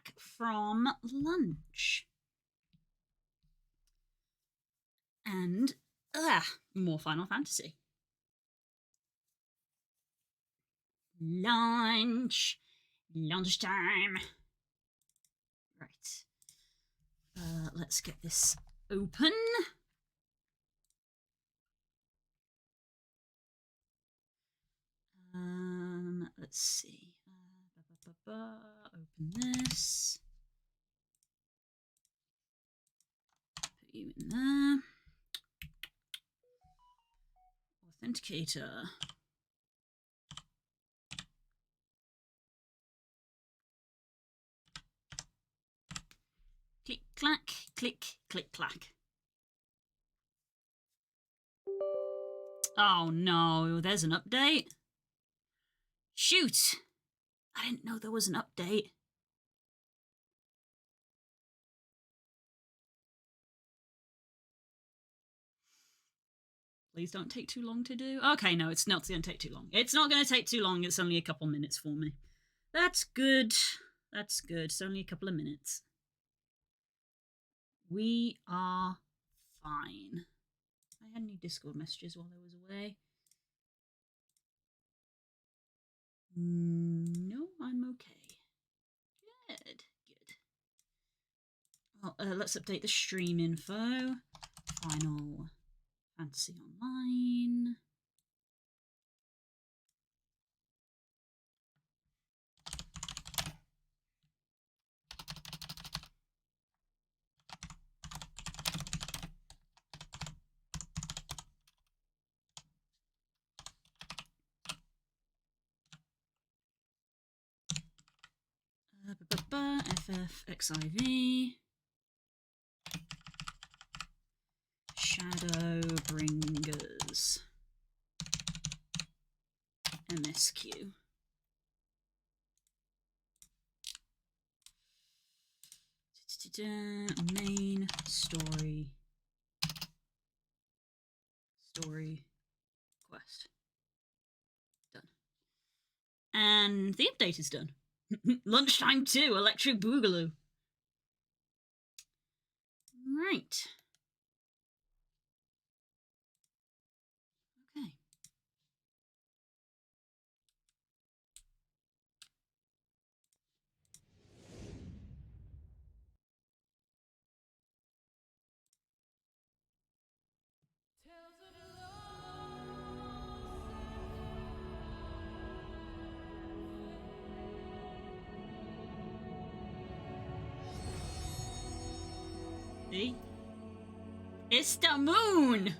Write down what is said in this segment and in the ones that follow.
back from lunch. And, more Final Fantasy. Lunchtime. Right. Let's get this open. Let's see. Open this. Put you in there. Authenticator. Click, clack, click, click, clack. Oh no, there's an update. Shoot! I didn't know there was an update. Please don't take too long to do. Okay, no, it's not going to take too long. It's not going to take too long. It's only a couple minutes for me. That's good. That's good. It's only a couple of minutes. We are fine. I had any Discord messages while I was away. No, I'm okay. Good, good. Well, let's update the stream info. Final Fantasy Online. FFXIV. Shadowbringers. MSQ. Main story. Story quest. Done. And the update is done. Lunchtime 2, Electric Boogaloo. Right. Okay. See? It's the moon!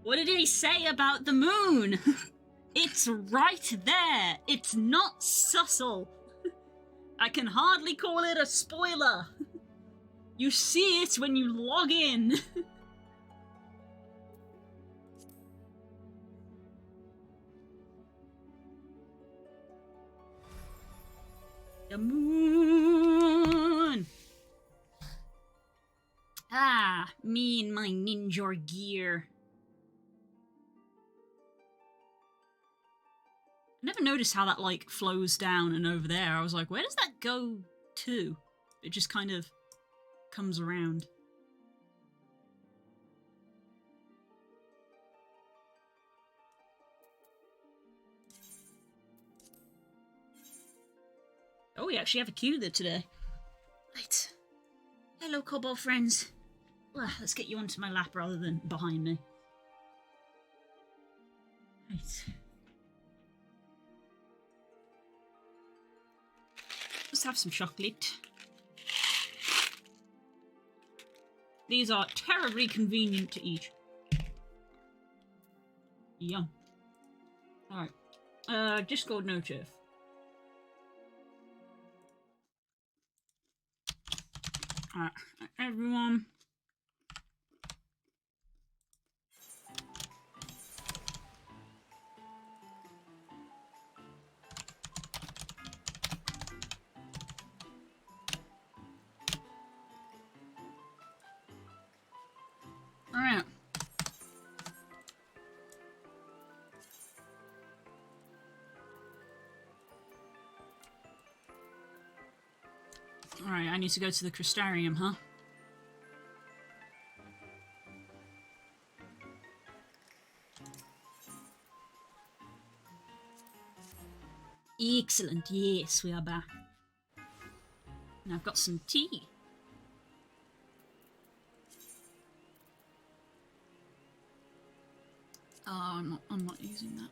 What did he say about the moon? It's right there! It's not subtle! I can hardly call it a spoiler! You see it when you log in! The moon! Ah, me and my ninja gear. I never noticed how that, like, flows down and over there. I was like, where does that go to? It just kind of comes around. Oh, we actually have a queue there today. Right. Hello, Kobold friends. Well, let's get you onto my lap rather than behind me. Right. Let's have some chocolate. These are terribly convenient to eat. Yum. Alright. Discord notif. Alright, everyone. Alright. I need to go to the Crystarium, huh? Excellent, yes, we are back. And I've got some tea. Oh, I'm not using that.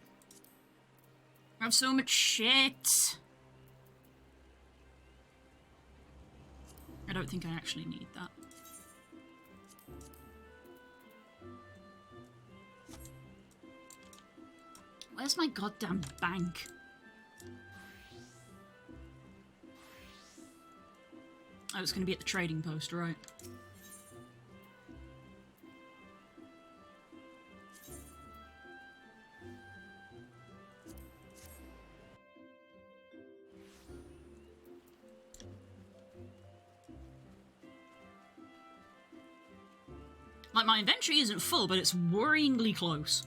I have so much shit. I don't think I actually need that. Where's my goddamn bank? Oh, it's going to be at the trading post, right? Like, my inventory isn't full, but it's worryingly close.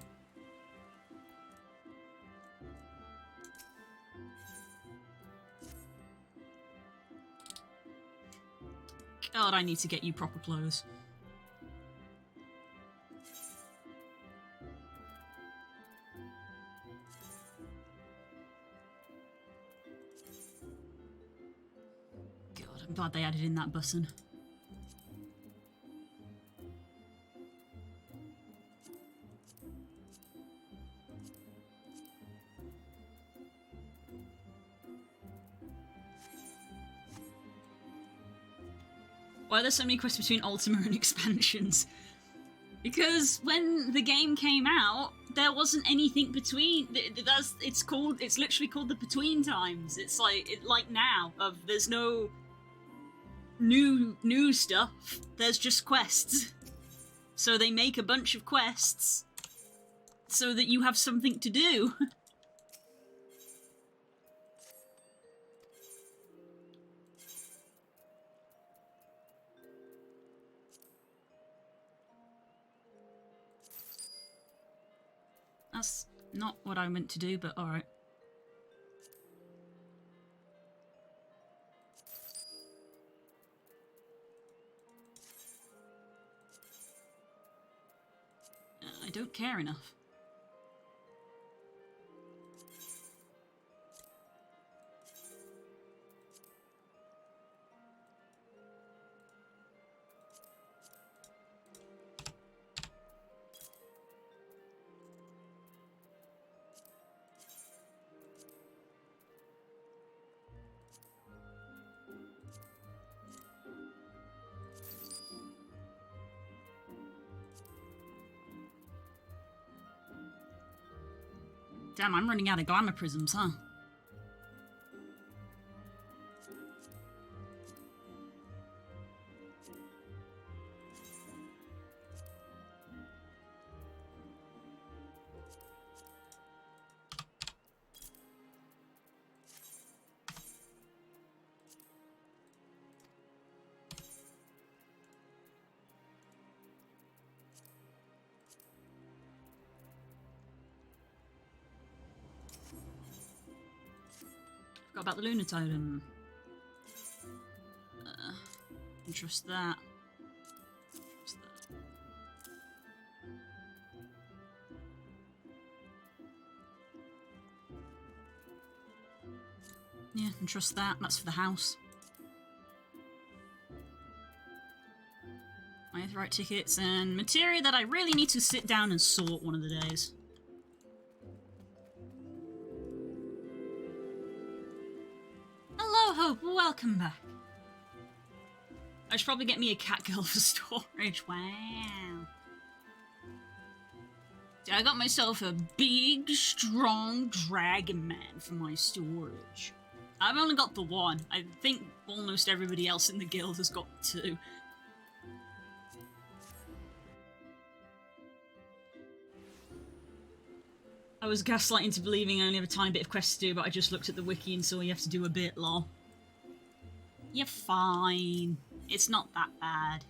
God, I need to get you proper clothes. God, I'm glad they added in that button. Why are there so many quests between Ultima and expansions? Because when the game came out, there wasn't anything between. It's literally called the between times. It's like now there's no new stuff. There's just quests. So they make a bunch of quests so that you have something to do. That's not what I meant to do, but alright. I don't care enough. Damn, I'm running out of glamour prisms, huh? Forgot about the Lunatide. Trust that. Trust that. Yeah, and trust that. That's for the house. I have the right tickets and materia that I really need to sit down and sort one of the days. Hello, Hope. Welcome back. I should probably get me a cat girl for storage. Wow. I got myself a big, strong dragon man for my storage. I've only got the one. I think almost everybody else in the guild has got two. I was gaslighting to believing I only have a tiny bit of quests to do, but I just looked at the wiki and saw you have to do a bit, lol. You're fine. It's not that bad.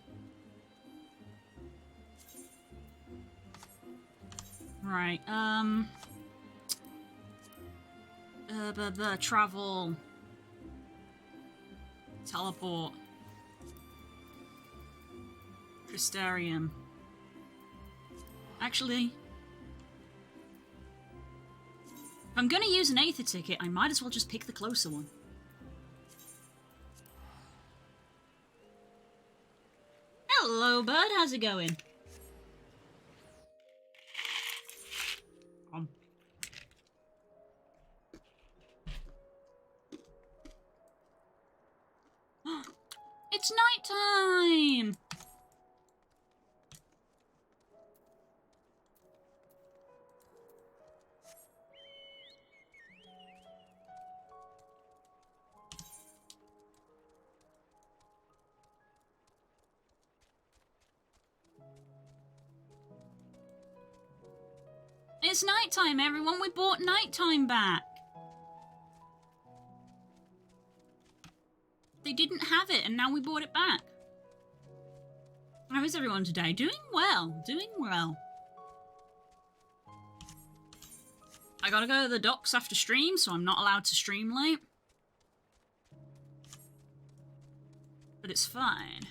Right, travel. Teleport. Crystarium. Actually, if I'm gonna use an Aether ticket, I might as well just pick the closer one. Hello, bud. How's it going? It's nighttime! It's nighttime, everyone. We bought nighttime back. They didn't have it, and now we bought it back. How is everyone today? Doing well. Doing well. I gotta go to the docks after stream, so I'm not allowed to stream late. But it's fine.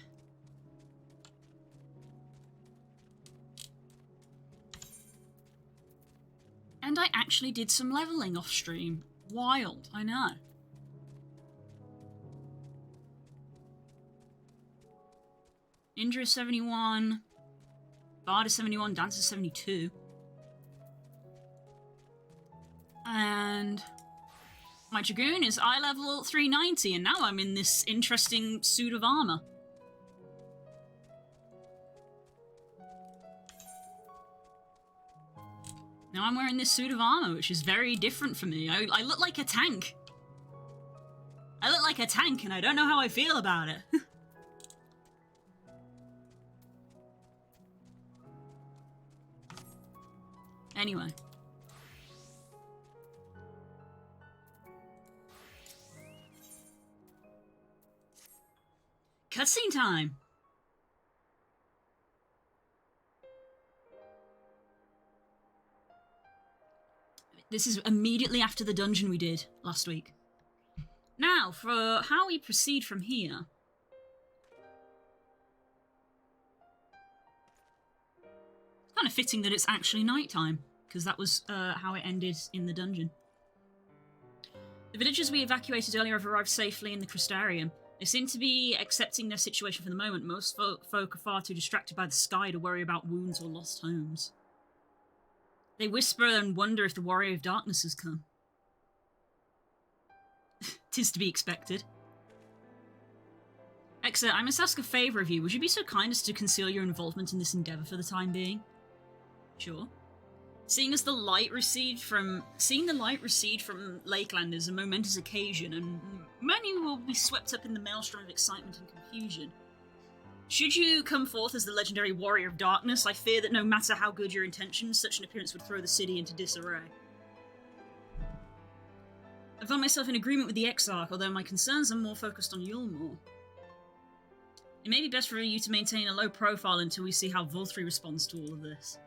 And I actually did some leveling off stream. Wild, I know. Indra is 71. Bard is 71. Dancer is 72. And my Dragoon is eye level 390, and now I'm in this interesting suit of armor. Now I'm wearing this suit of armor, which is very different for me. I look like a tank. I look like a tank, and I don't know how I feel about it. Anyway. Cutscene time! This is immediately after the dungeon we did last week. Now, for how we proceed from here. It's kind of fitting that it's actually nighttime, because that was how it ended in the dungeon. The villagers we evacuated earlier have arrived safely in the Crystarium. They seem to be accepting their situation for the moment. Most folk are far too distracted by the sky to worry about wounds or lost homes. They whisper and wonder if the Warrior of Darkness has come. 'Tis to be expected. Exa, I must ask a favour of you. Would you be so kind as to conceal your involvement in this endeavour for the time being? Sure. Seeing the light recede from Lakeland is a momentous occasion, and many will be swept up in the maelstrom of excitement and confusion. Should you come forth as the legendary Warrior of Darkness, I fear that no matter how good your intentions, such an appearance would throw the city into disarray. I found myself in agreement with the Exarch, although my concerns are more focused on Yulmore. It may be best for you to maintain a low profile until we see how Volthree responds to all of this.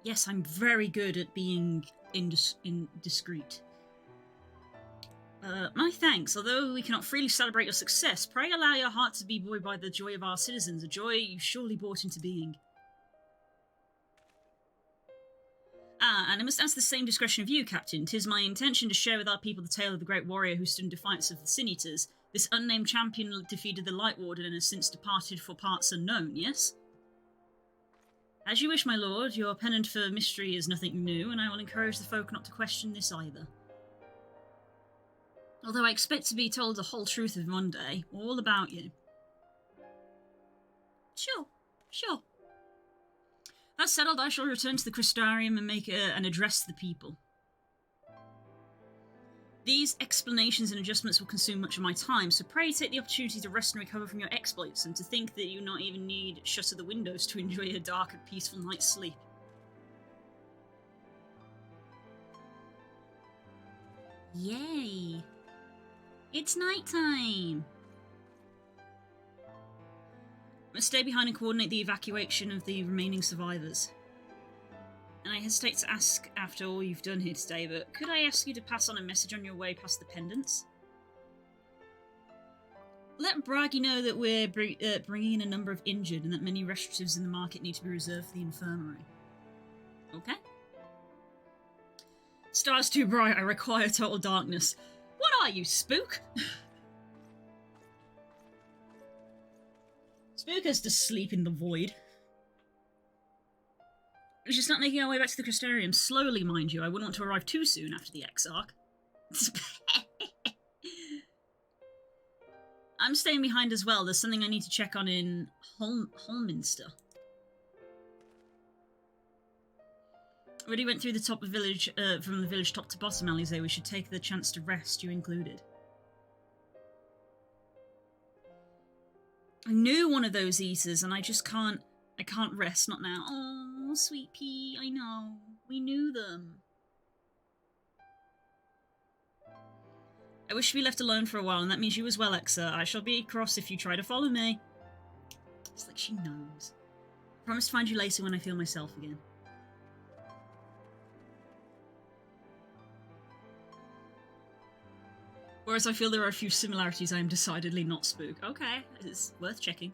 Yes, I'm very good at being indiscreet. My thanks. Although we cannot freely celebrate your success, pray allow your heart to be buoyed by the joy of our citizens, a joy you surely brought into being. And I must ask the same discretion of you, Captain. 'Tis my intention to share with our people the tale of the great warrior who stood in defiance of the Sin Eaters. This unnamed champion defeated the Light Warden and has since departed for parts unknown, yes? As you wish, my lord. Your penchant for mystery is nothing new, and I will encourage the folk not to question this either. Although I expect to be told the whole truth of one day, all about you. Sure. That settled, I shall return to the Crystarium and make an address to the people. These explanations and adjustments will consume much of my time, so pray take the opportunity to rest and recover from your exploits, and to think that you not even need shutter the windows to enjoy a dark and peaceful night's sleep. Yay! It's nighttime! I must stay behind and coordinate the evacuation of the remaining survivors. And I hesitate to ask after all you've done here today, but could I ask you to pass on a message on your way past the pendants? Let Bragi know that we're bringing in a number of injured and that many restoratives in the market need to be reserved for the infirmary. Okay. Stars too bright, I require total darkness. What are you, Spook? Spook has to sleep in the void. We should start making our way back to the Crystarium. Slowly, mind you. I wouldn't want to arrive too soon after the Exarch. I'm staying behind as well. There's something I need to check on in Holminster. Already went through the top of the village, from the village top to bottom, Alize. We should take the chance to rest, you included. I knew one of those eaters, and I can't rest, not now. Oh, sweet pea, I know. We knew them. I wish to be left alone for a while, and that means you as well, Exa. I shall be cross if you try to follow me. It's like she knows. I promise to find you later when I feel myself again. Whereas I feel there are a few similarities, I am decidedly not Spook. Okay, it's worth checking.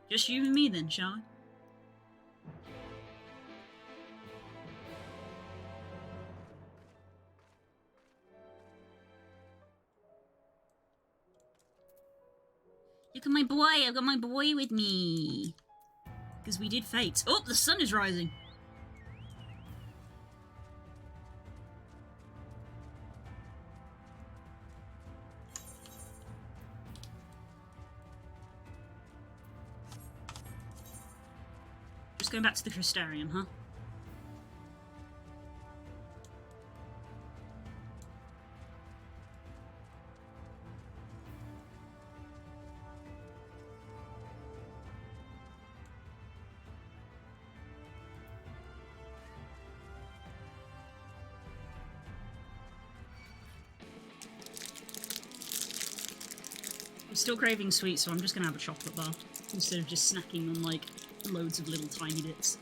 Just you and me then, shall we? Look at my boy, I've got my boy with me. Because we did fate. Oh, the sun is rising. Just going back to the Crystarium, huh? I'm still craving sweets, so I'm just gonna have a chocolate bar instead of just snacking on like loads of little tiny bits.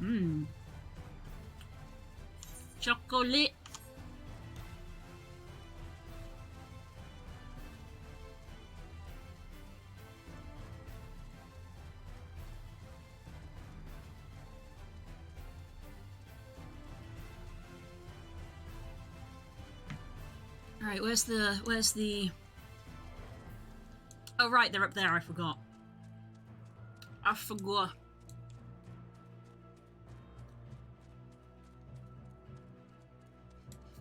Mmm. Chocolate. Alright, where's the... Oh right, they're up there, I forgot. I forgot.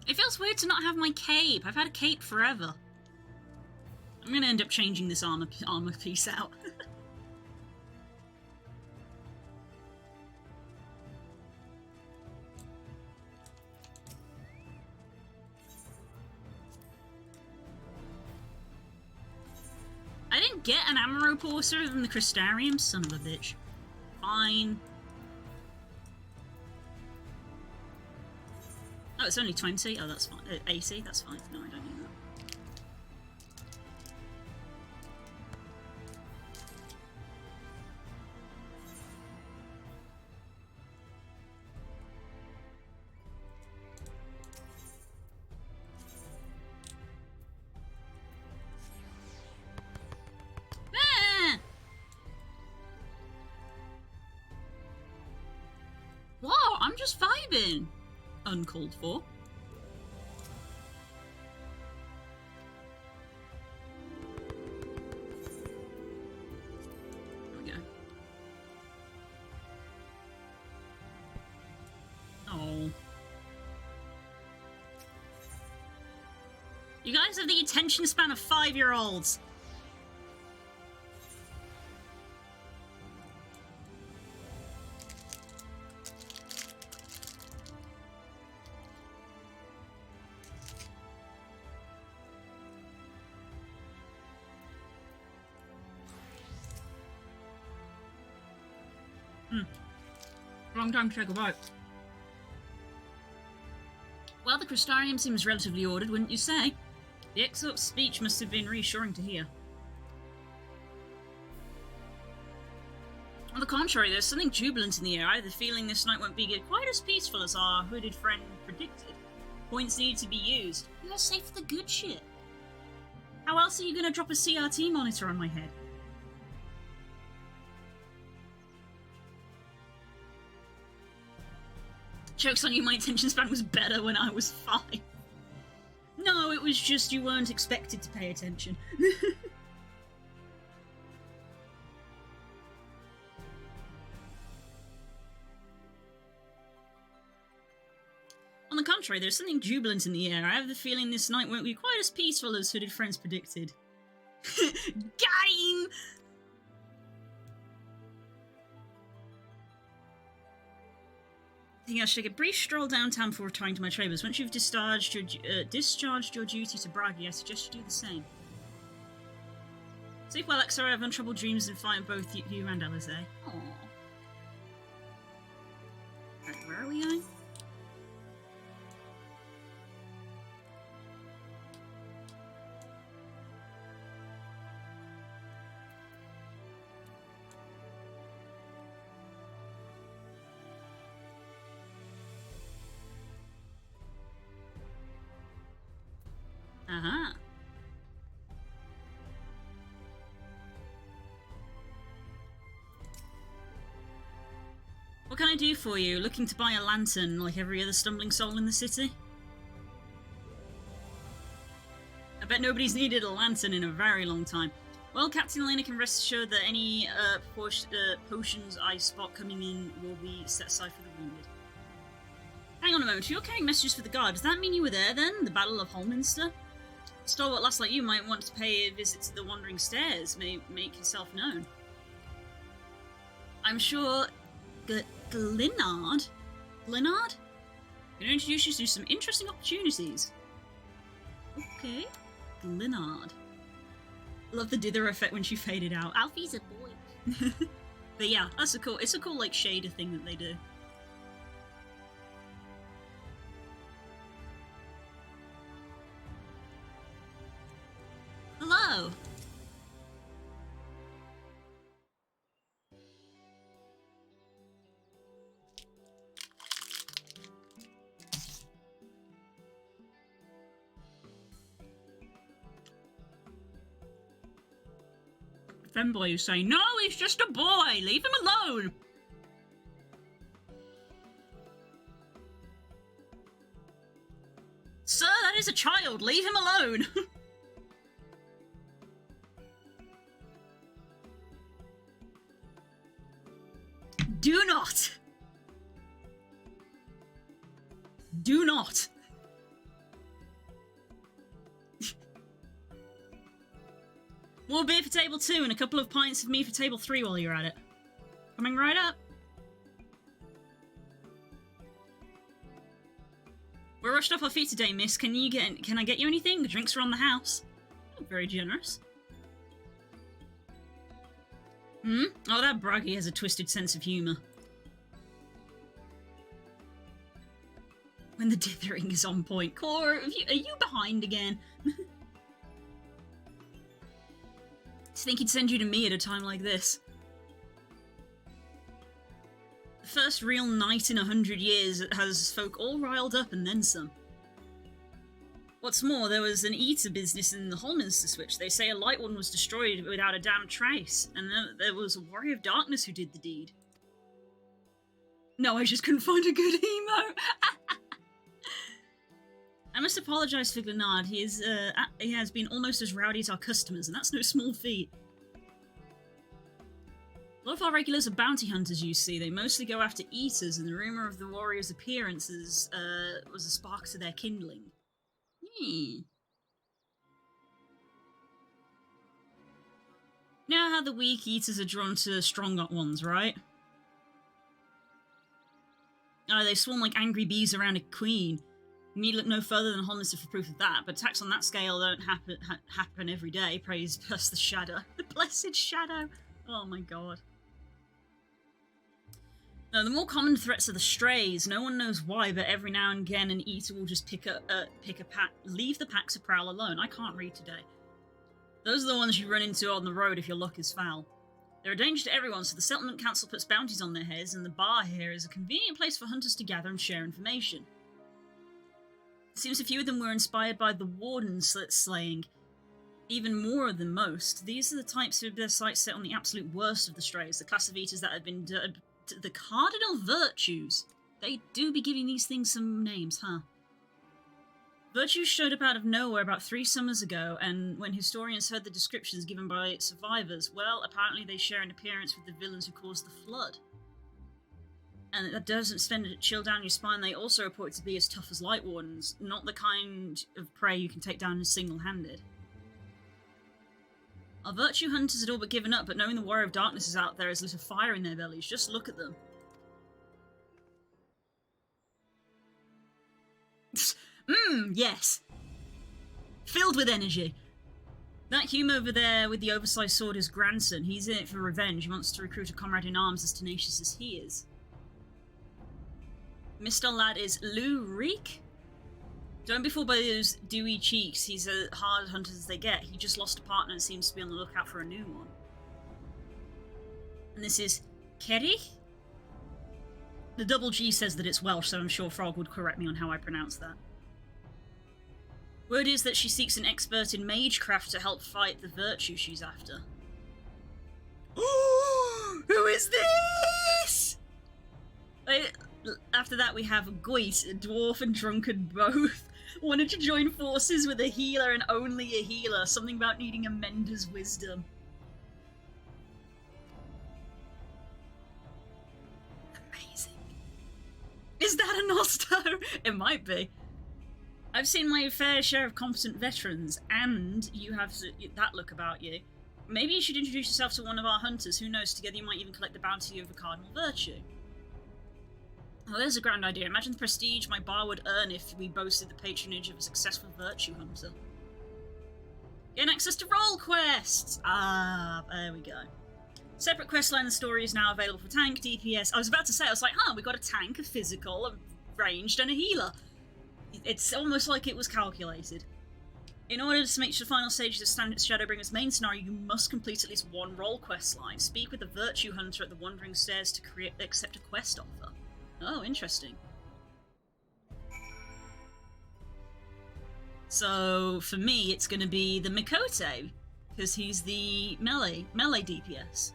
It feels weird to not have my cape. I've had a cape forever. I'm gonna end up changing this armor piece out. I didn't get an ammo porter than the Crystarium, son of a bitch. Fine. Oh, it's only 20? Oh, that's fine. 80? That's fine. No, I don't need that. Ah! Whoa, I'm just vibing. Uncalled for. There we go. Oh. You guys have the attention span of 5-year-olds. Long time to take a bite. Well, the Crystarium seems relatively ordered, wouldn't you say? The Exarch's speech must have been reassuring to hear. On the contrary, there's something jubilant in the air. I have the feeling this night won't be quite as peaceful as our hooded friend predicted. Points need to be used. You gotta save for the good shit. How else are you gonna drop a CRT monitor on my head? Joke's on you, my attention span was better when I was 5. No, it was just you weren't expected to pay attention. On the contrary, there's something jubilant in the air. I have the feeling this night won't be quite as peaceful as hooded friends predicted. Got him! I think I should take a brief stroll downtown before retiring to my chambers. Once you've discharged your duty to Bragi, I suggest you do the same. Sleep well, Exor. I have untroubled dreams and find both you and Alize. Aww. Right, where are we going? Uh-huh. What can I do for you? Looking to buy a lantern like every other stumbling soul in the city? I bet nobody's needed a lantern in a very long time. Well, Captain Elena can rest assured that any potions I spot coming in will be set aside for the wounded. Hang on a moment, you're carrying messages for the guard. Does that mean you were there then? The Battle of Holminster? Stalwart lass like you might want to pay a visit to the Wandering Stairs, make yourself known. I'm sure Glinard can introduce you to some interesting opportunities. Okay, Glinard. Love the dither effect when she faded out. Alfie's a boy. But yeah, it's a cool like shader thing that they do. Hello. Femboy is saying, no, he's just a boy, leave him alone. Sir, that is a child, leave him alone. Do not. Do not. More beer for table 2 and a couple of pints of me for table 3 while you're at it. Coming right up. We're rushed off our feet today, miss. Can I get you anything? The drinks are on the house. Oh, very generous. Hmm? Oh, that Bragi has a twisted sense of humour. When the dithering is on point. Core, are you behind again? I think he'd send you to me at a time like this. The first real night in 100 years that has folk all riled up and then some. What's more, there was an eater business in the Holminster Switch. They say a light one was destroyed without a damn trace, and there was a warrior of darkness who did the deed. No, I just couldn't find a good emo. I must apologise for Glenard. He has been almost as rowdy as our customers, and that's no small feat. A lot of our regulars are bounty hunters, you see. They mostly go after eaters, and the rumour of the warrior's appearances was a spark to their kindling. You know how the weak eaters are drawn to strong ones, right? Oh, they swarm like angry bees around a queen. You need look no further than Holminster for proof of that, but attacks on that scale don't happen every day. Praise bless the shadow. The blessed shadow! Oh my god. No, the more common threats are the strays. No one knows why, but every now and again an eater will just pick a pack, leave the pack to prowl alone. I can't read today. Those are the ones you run into on the road if your luck is foul. They're a danger to everyone, so the settlement council puts bounties on their heads, and the bar here is a convenient place for hunters to gather and share information. It seems a few of them were inspired by the warden's slaying, even more than most. These are the types of their sights set on the absolute worst of the strays, the class of eaters that have been the cardinal virtues. They do be giving these things some names, huh? Virtues showed up out of nowhere about 3 summers ago, and when historians heard the descriptions given by survivors, well, apparently they share an appearance with the villains who caused the flood. And that doesn't chill down your spine. They also report to be as tough as light wardens, not the kind of prey you can take down single-handed. Our virtue hunters had all but given up, but knowing the Warrior of Darkness is out there has lit a fire in their bellies. Just look at them. Yes. Filled with energy. That hume over there with the oversized sword is grandson. He's in it for revenge. He wants to recruit a comrade in arms as tenacious as he is. Mr. Lad is Lou Reek? Don't be fooled by those dewy cheeks. He's as hard hunter as they get. He just lost a partner and seems to be on the lookout for a new one. And this is Kerry? The double G says that it's Welsh, so I'm sure Frog would correct me on how I pronounce that. Word is that she seeks an expert in magecraft to help fight the virtue she's after. Who is this? After that we have Goit, a dwarf and drunken both. Wanted to join forces with a healer and only a healer. Something about needing a mender's wisdom. Amazing. Is that a Nosto? It might be. I've seen my fair share of competent veterans, and you have that look about you. Maybe you should introduce yourself to one of our hunters. Who knows, together you might even collect the bounty of a cardinal virtue. Oh, there's a grand idea. Imagine the prestige my bar would earn if we boasted the patronage of a successful virtue hunter. Gain access to role quests! Ah, there we go. Separate questline and story is now available for tank, DPS. I was about to say, I was like, we got a tank, a physical, a ranged, and a healer. It's almost like it was calculated. In order to make the final stage of Shadowbringers main scenario, you must complete at least one role quest line. Speak with the virtue hunter at the Wandering Stairs to accept a quest offer. Oh, interesting. So, for me, it's going to be the Mikote, because he's the melee DPS.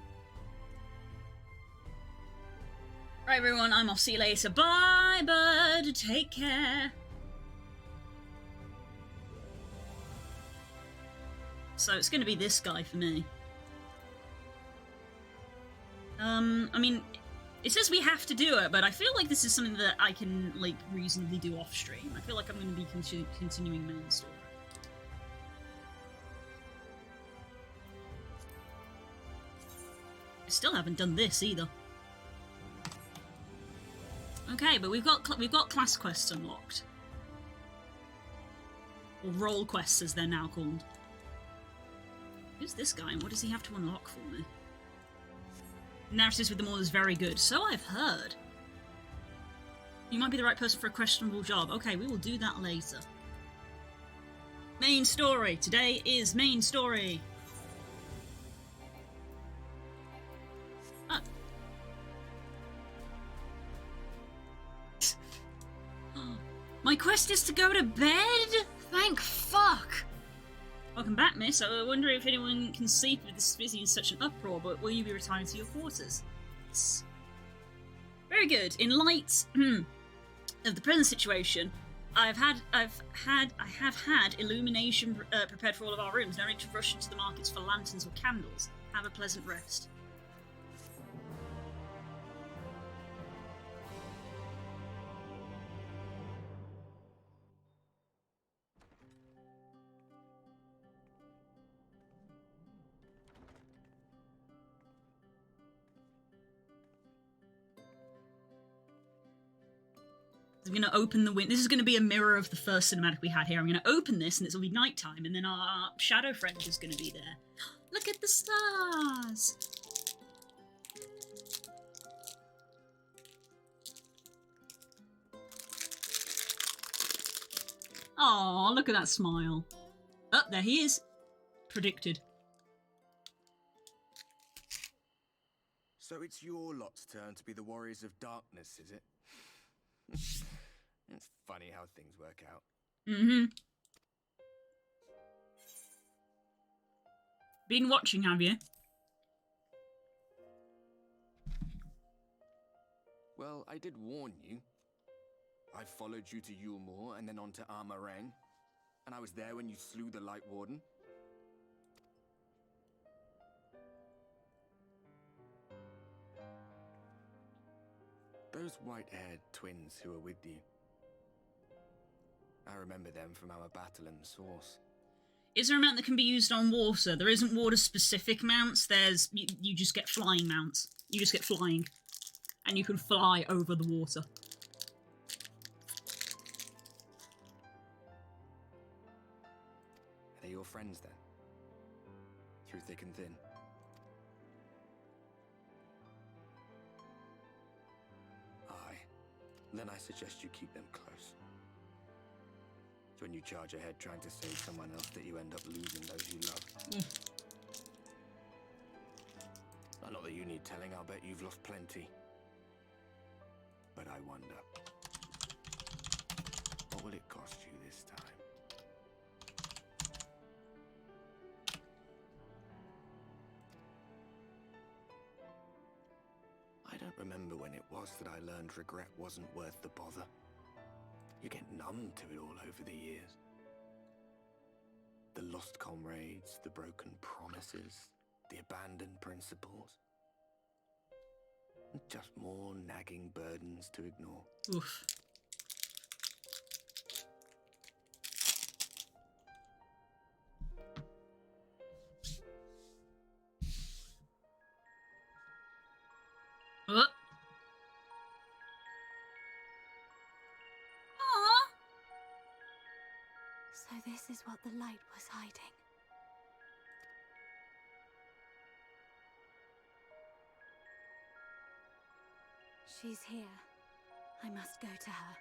Right, everyone, I'm off. See you later. Bye, bud. Take care. So, it's going to be this guy for me. I mean, it says we have to do it, but I feel like this is something that I can, like, reasonably do off-stream. I feel like I'm going to be continuing main story. I still haven't done this either. Okay, but we've got class quests unlocked. Or role quests, as they're now called. Who's this guy, and what does he have to unlock for me? Narratives with them all is very good. So I've heard. You might be the right person for a questionable job. Okay, we will do that later. Main story. Today is main story. My quest is to go to bed? Thank fuck! Welcome back, miss. I wonder if anyone can sleep with this busy in such an uproar, but will you be retiring to your quarters? Yes. Very good. In light of the present situation, I have had illumination prepared for all of our rooms. No need to rush into the markets for lanterns or candles. Have a pleasant rest. I'm going to open the window. This is going to be a mirror of the first cinematic we had here. I'm going to open this and it'll be nighttime, and then our shadow friend is going to be there. Look at the stars! Aw, look at that smile. Oh, there he is. Predicted. So it's your lot's turn to be the Warriors of Darkness, is it? It's funny how things work out. Mm-hmm. Been watching, have you? Well, I did warn you. I followed you to Yulmore and then on to Armarang. And I was there when you slew the Light Warden. Those white-haired twins who were with you. I remember them from our battle in the Source. Is there a mount that can be used on water? There isn't water-specific mounts. There's... You just get flying mounts. You just get flying. And you can fly over the water. Are they your friends, then? Through thick and thin? Aye. Then I suggest you keep them close. It's when you charge ahead trying to save someone else that you end up losing those you love. Not that you need telling, I'll bet you've lost plenty. But I wonder, what will it cost you this time? I don't remember when it was that I learned regret wasn't worth the bother. You get numb to it all over the years. The lost comrades, the broken promises, the abandoned principles. Just more nagging burdens to ignore. Oof. Aww. So this is what the light was hiding. She's here. I must go to her.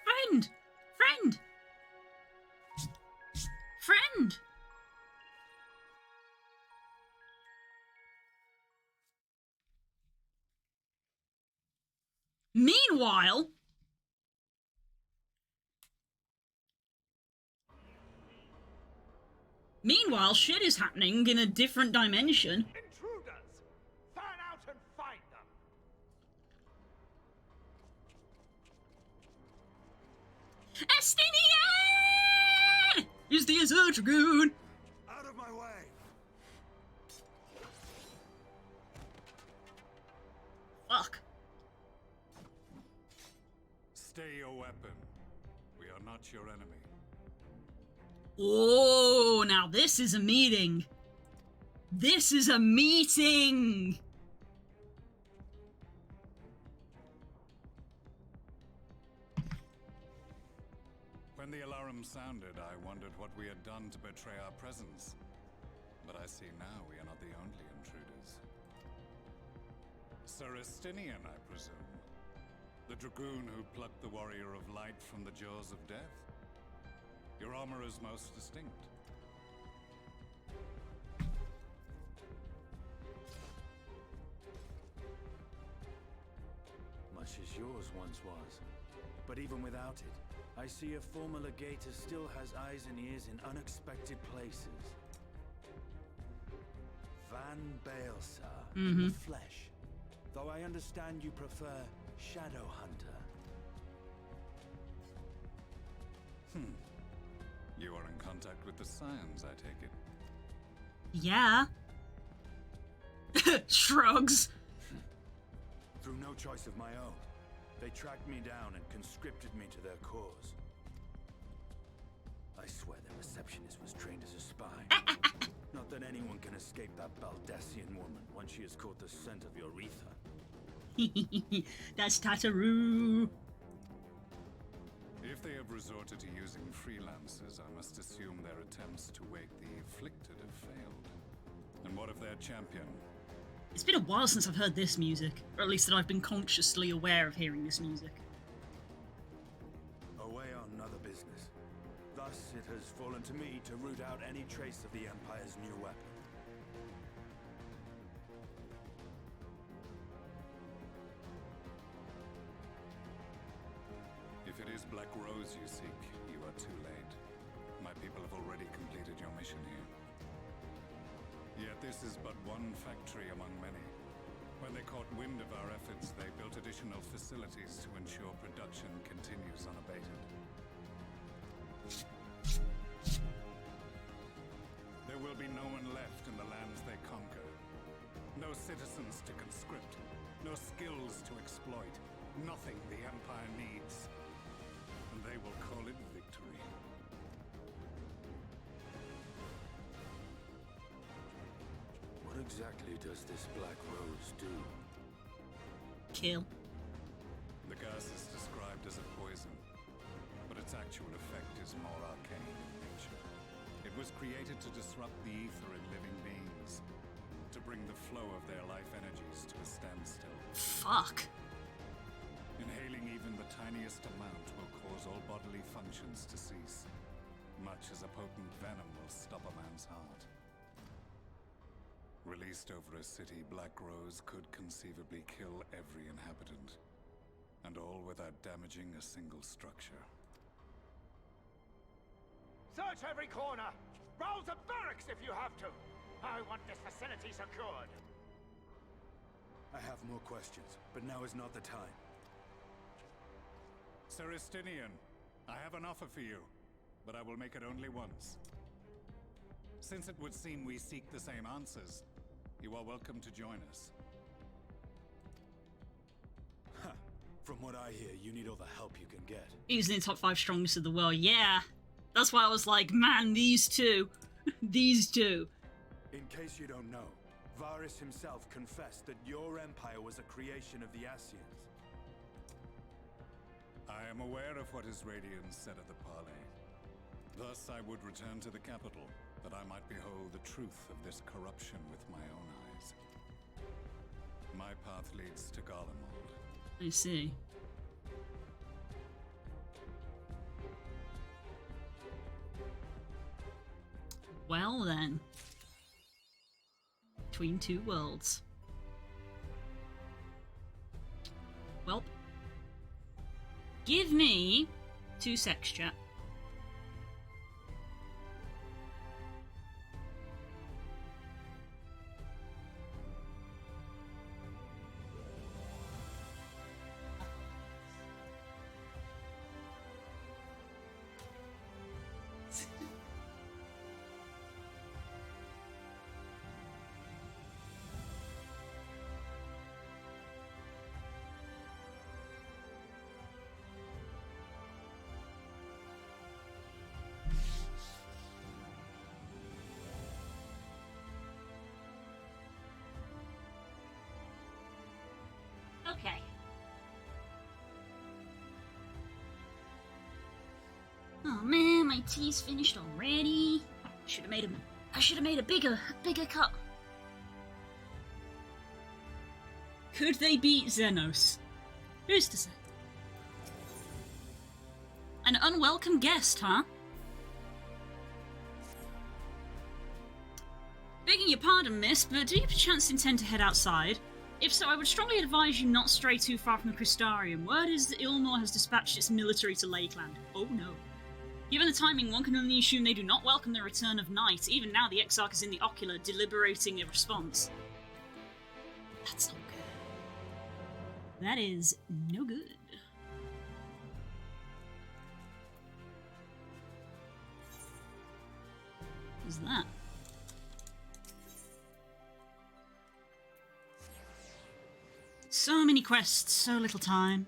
Friend! Friend! Friend! Meanwhile... Meanwhile, shit is happening in a different dimension. Intruders! Fan out and find them! Estinian! Is the Azure Dragoon! Out of my way! Fuck. Stay your weapon. We are not your enemy. Oh, now this is a meeting. This is a meeting. When the alarm sounded, I wondered what we had done to betray our presence. But I see now we are not the only intruders. Sir Estinian, I presume. The dragoon who plucked the warrior of light from the jaws of death. Your armor is most distinct. Much as yours once was. But even without it, I see a former legator still has eyes and ears in unexpected places. Van Baelsar in the flesh. Though I understand you prefer Shadowhunter. You are in contact with the Scions, I take it. Yeah. Shrugs. Through no choice of my own, they tracked me down and conscripted me to their cause. I swear their receptionist was trained as a spy. Not that anyone can escape that Baldassian woman once she has caught the scent of your ether. That's Tataroo. If they have resorted to using freelancers, I must assume their attempts to wake the afflicted have failed. And what of their champion? It's been a while since I've heard this music, or at least that I've been consciously aware of hearing this music. Away on another business. Thus, it has fallen to me to root out any trace of the Empire's new weapon. If it is Black Rose you seek, you are too late. My people have already completed your mission here. Yet this is but one factory among many. When they caught wind of our efforts, they built additional facilities to ensure production continues unabated. There will be no one left in the lands they conquer. No citizens to conscript. No skills to exploit. Nothing the Empire needs. And they will call it victory. What exactly does this Black Rose do? Kill. The gas is described as a poison, but its actual effect is more arcane in nature. It was created to disrupt the ether in living beings, to bring the flow of their life energies to a standstill. Fuck. Inhaling even the tiniest amount will cause all bodily functions to cease, much as a potent venom will stop a man's heart. Released over a city, Black Rose could conceivably kill every inhabitant, and all without damaging a single structure. Search every corner! Rouse the barracks if you have to! I want this facility secured! I have more questions, but now is not the time. Seristinian, I have an offer for you, but I will make it only once. Since it would seem we seek the same answers, you are welcome to join us. From what I hear, you need all the help you can get. He's in the top 5 strongest of the world, yeah. That's why I was like, man, these two. These two. In case you don't know, Varys himself confessed that your empire was a creation of the Ascians. I am aware of what his Radiance said at the parley. Thus I would return to the capital, that I might behold the truth of this corruption with my own eyes. My path leads to Garlemald. I see. Well then. Between two worlds. Welp. Give me 2 secs, chat. Okay. Oh man, my tea's finished already. I should have made a bigger cup. Could they beat Xenos? Who's to say? An unwelcome guest, huh? Begging your pardon, miss, but do you perchance intend to head outside? If so, I would strongly advise you not stray too far from the Crystarium. Word is that Ilmor has dispatched its military to Lakeland. Oh no. Given the timing, one can only assume they do not welcome the return of night. Even now, the Exarch is in the Ocular, deliberating a response. That's not good. That is no good. What's that? So many quests, so little time.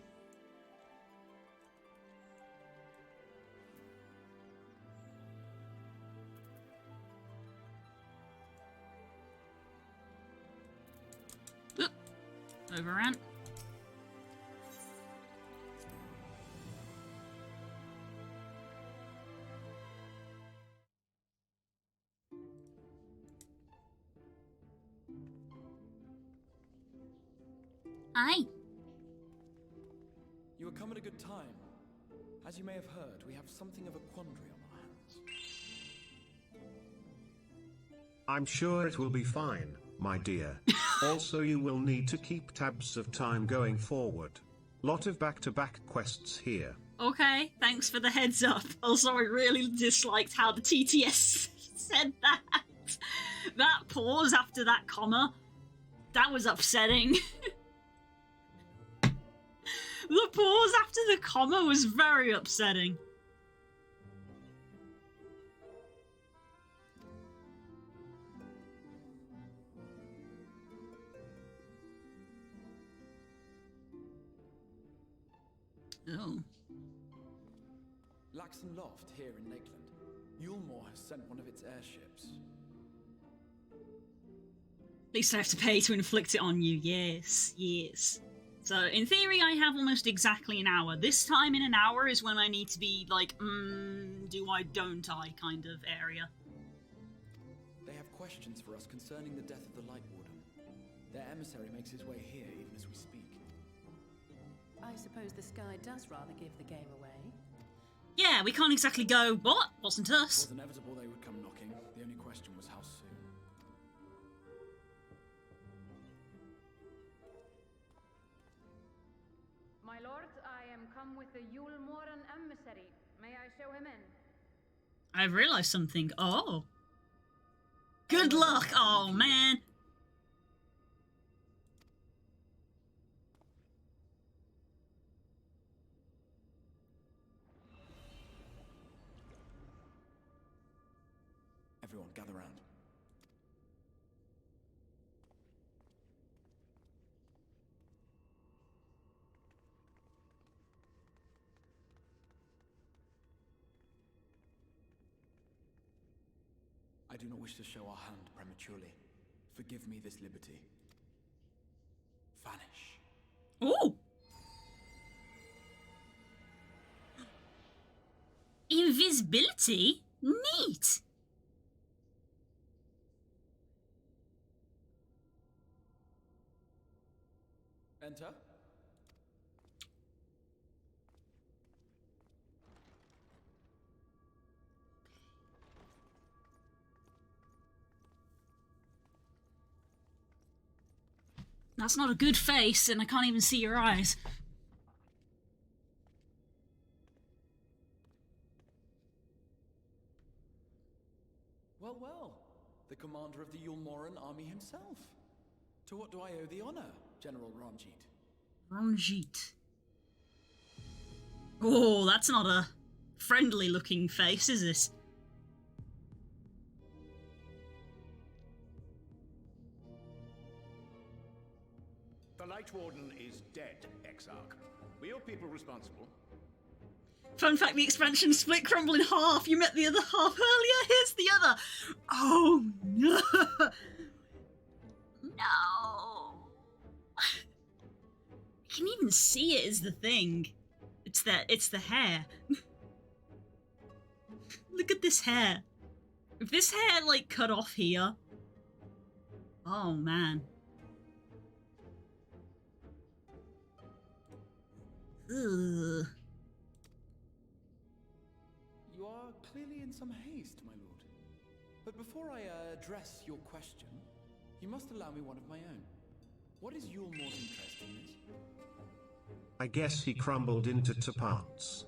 Oop. Overran. Aye. You have come at a good time. As you may have heard, we have something of a quandary on our hands. I'm sure it will be fine, my dear. Also, you will need to keep tabs of time going forward. Lot of back-to-back quests here. Okay, thanks for the heads up. Also, I really disliked how the TTS said that. That pause after that comma, that was upsetting. The pause after the comma was very upsetting. Oh. Laxon Loft here in Lakeland. Yulmore has sent one of its airships. At least I have to pay to inflict it on you. Yes, yes. So, in theory, I have almost exactly an hour. This time in an hour is when I need to be like, do I, don't I kind of area. They have questions for us concerning the death of the Light Warden. Their emissary makes his way here even as we speak. I suppose the sky does rather give the game away. Yeah, we can't exactly go, what? Wasn't It us. was inevitable they would come knocking. The only question was how soon. My lord, I am come with the Yulmoran emissary. May I show him in? I've realised something. Oh. Good luck. Oh, man. Everyone, gather round. I do not wish to show our hand prematurely. Forgive me this liberty. Vanish. Ooh. Invisibility? Neat. Enter. That's not a good face, and I can't even see your eyes. Well, well. The commander of the Yulmoran army himself. To what do I owe the honor, General Ranjit? Ranjit. Oh, that's not a friendly-looking face, is it? The Light Warden is dead, Exarch. Were your people responsible? Fun fact, the expansion split Crumble in half. You met the other half earlier. Here's the other. Oh, no. No. You can even see it is the thing. It's the hair. Look at this hair. If this hair, like, cut off here. Oh, man. Ugh. You are clearly in some haste, my lord. But before I address your question, you must allow me one of my own. What is Yulmore's interest in this? I guess he crumbled into two parts.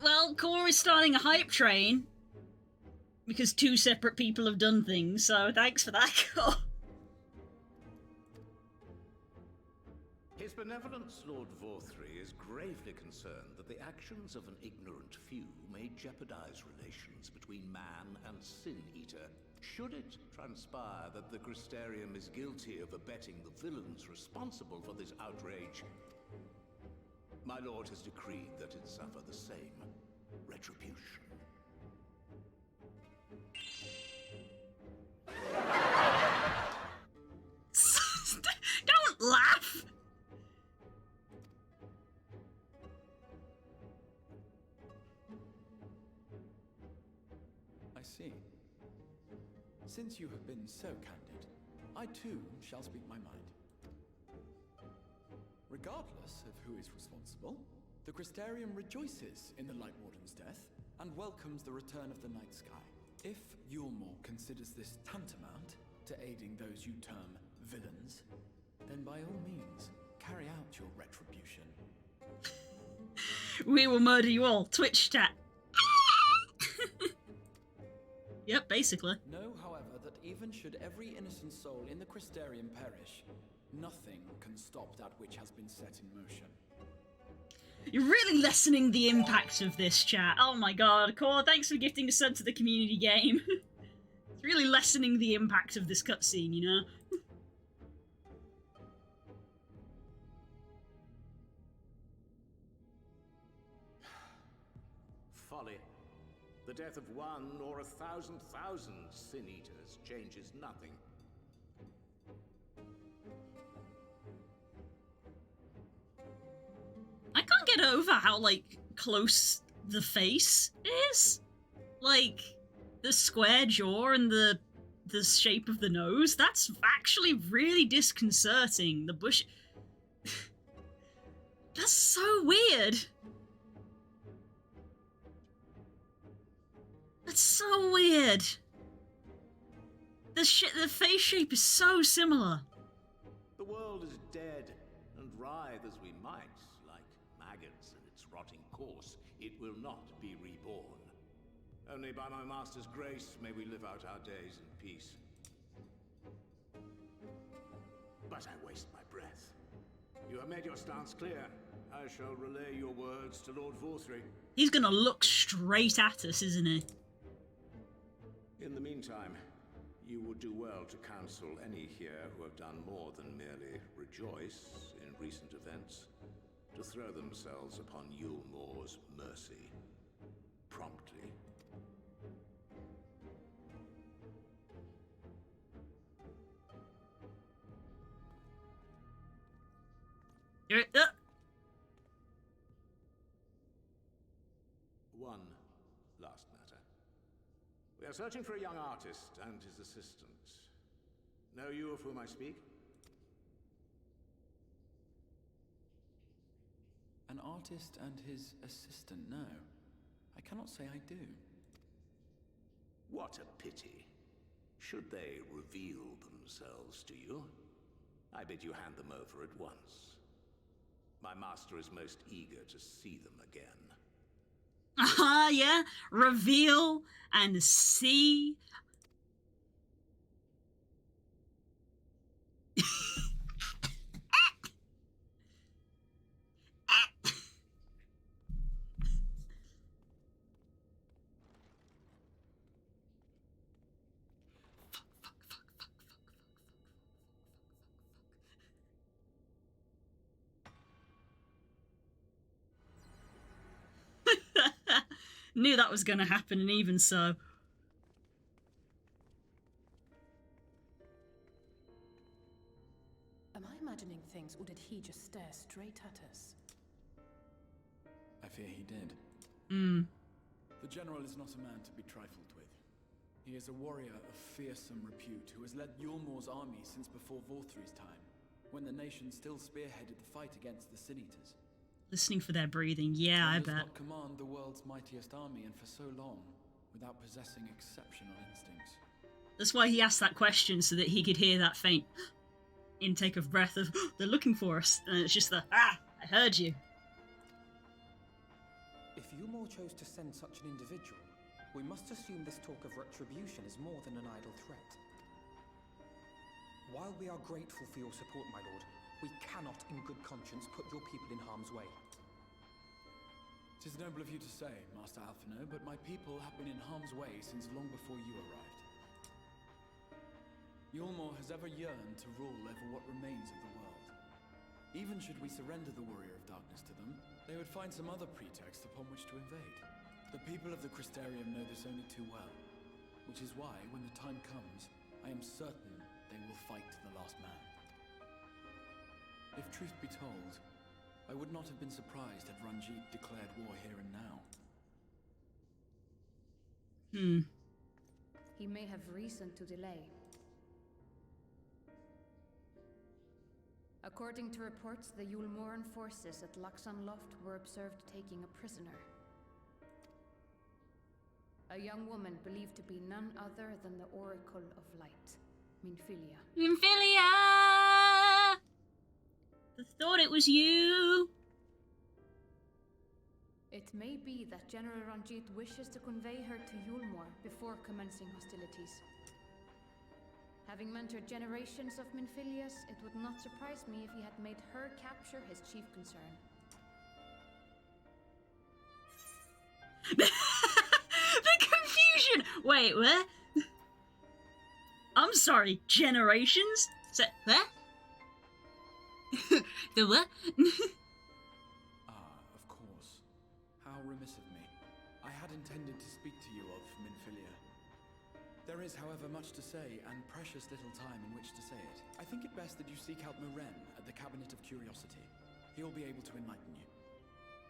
Well, Core is starting a hype train. Because two separate people have done things, so thanks for that, Core. His Benevolence, Lord Vorthry, is gravely concerned that the actions of an ignorant few may jeopardize relations between man and Sin-Eater. Should it transpire that the Crystarium is guilty of abetting the villains responsible for this outrage, my lord has decreed that it suffer the same retribution. Don't laugh! I see. Since you have been so candid, I too shall speak my mind. Regardless of who is responsible, the Crystarium rejoices in the Light Warden's death and welcomes the return of the night sky. If Yulmore considers this tantamount to aiding those you term villains, then by all means, carry out your retribution. We will murder you all. Twitch chat. Yep, basically. Know, however, that even should every innocent soul in the Crystarium perish, nothing can stop that which has been set in motion. You're really lessening the impact of this, chat. Oh my god, Core, thanks for gifting a sub to the community game. It's really lessening the impact of this cutscene, you know? Folly. The death of one or 1,000,000 Sin Eaters changes nothing. I can't get over how, like, close the face is. Like, the square jaw and the shape of the nose. That's actually really disconcerting. The bush... That's so weird. That's so weird. The face shape is so similar. The world is dead, and writhe as we might, like maggots in its rotting course, it will not be reborn. Only by my master's grace may we live out our days in peace. But I waste my breath. You have made your stance clear. I shall relay your words to Lord Vorthry. He's gonna look straight at us, isn't he? In the meantime, you would do well to counsel any here who have done more than merely rejoice in recent events, to throw themselves upon Yulmore's mercy, promptly. One last matter. We are searching for a young artist and his assistant. Know you of whom I speak? An artist and his assistant, no. I cannot say I do. What a pity. Should they reveal themselves to you, I bid you hand them over at once. My master is most eager to see them again. Ah, yeah. Reveal and see. Knew that was gonna happen, and even so. Am I imagining things, or did he just stare straight at us? I fear he did. The general is not a man to be trifled with. He is a warrior of fearsome repute who has led Yulmore's army since before Vorthry's time, when the nation still spearheaded the fight against the Sin Eaters. Listening for their breathing, yeah, I bet. He does not command the world's mightiest army, and for so long, without possessing exceptional instincts. That's why he asked that question, so that he could hear that faint intake of breath of, they're looking for us. And it's just the, I heard you. If Yulmore chose to send such an individual, we must assume this talk of retribution is more than an idle threat. While we are grateful for your support, my lord, we cannot, in good conscience, put your people in harm's way. It is noble of you to say, Master Alphino, but my people have been in harm's way since long before you arrived. Yulmore has ever yearned to rule over what remains of the world. Even should we surrender the Warrior of Darkness to them, they would find some other pretext upon which to invade. The people of the Crystarium know this only too well, which is why, when the time comes, I am certain they will fight to the last man. If truth be told, I would not have been surprised had Ranjit declared war here and now. He he may have reason to delay. According to reports, the Yulmoran forces at Laxan Loft were observed taking a prisoner. A young woman believed to be none other than the Oracle of Light, Minfilia. Minfilia! I thought it was you. It may be that General Ranjit wishes to convey her to Yulmor before commencing hostilities. Having mentored generations of Minfilias, it would not surprise me if he had made her capture his chief concern. The confusion! Wait, where? I'm sorry, generations? So, where? The what? Of course. How remiss of me. I had intended to speak to you of Minfilia. There is, however, much to say, and precious little time in which to say it. I think it best that you seek out Maren at the Cabinet of Curiosity. He'll be able to enlighten you.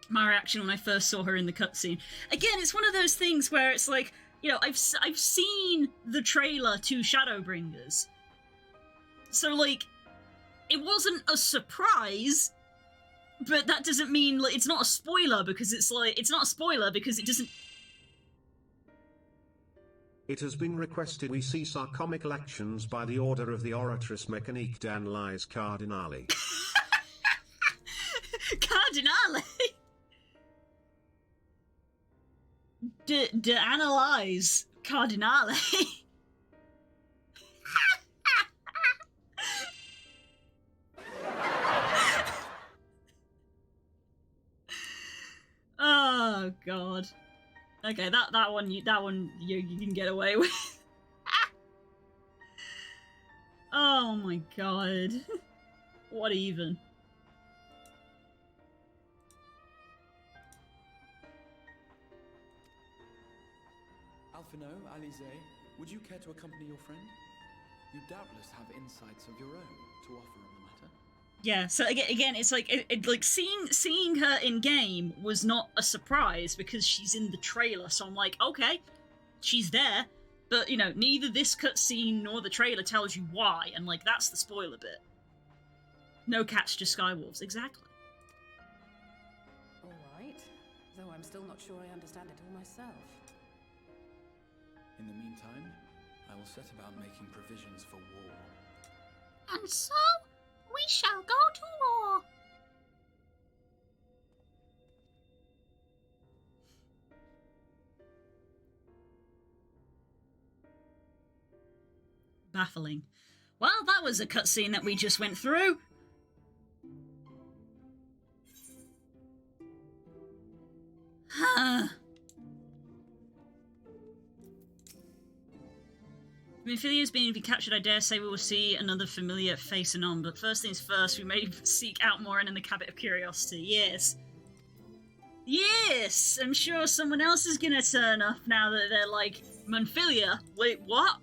My reaction when I first saw her in the cutscene. Again, it's one of those things where it's like, you know, I've seen the trailer to Shadowbringers. So, like, it wasn't a surprise, but that doesn't mean, like, it's not a spoiler, because it's like, it's not a spoiler because it doesn't... It has been requested we cease our comical actions by the order of the Oratrice Mécanique d'Analyse Cardinale. Cardinale? D'analyze Cardinale. Oh god. Okay, that one you can get away with. Oh my god. What even? Alphino, Alize, would you care to accompany your friend? You doubtless have insights of your own to offer on the matter. Yeah, so again, it's like like seeing her in game was not a surprise because she's in the trailer. So I'm like, okay, she's there, but you know, neither this cutscene nor the trailer tells you why, and like that's the spoiler bit. No cats, just skywolves, exactly. All right, though I'm still not sure I understand it all myself. In the meantime, I will set about making provisions for war. And so, we shall go to war. Baffling. Well, that was a cutscene that we just went through. Huh. Minfilia's being captured, I dare say we will see another familiar face anon, but first things first, we may seek out Morin in the Cabinet of Curiosity, yes. Yes! I'm sure someone else is gonna turn up now that they're like, Minfilia? Wait, what?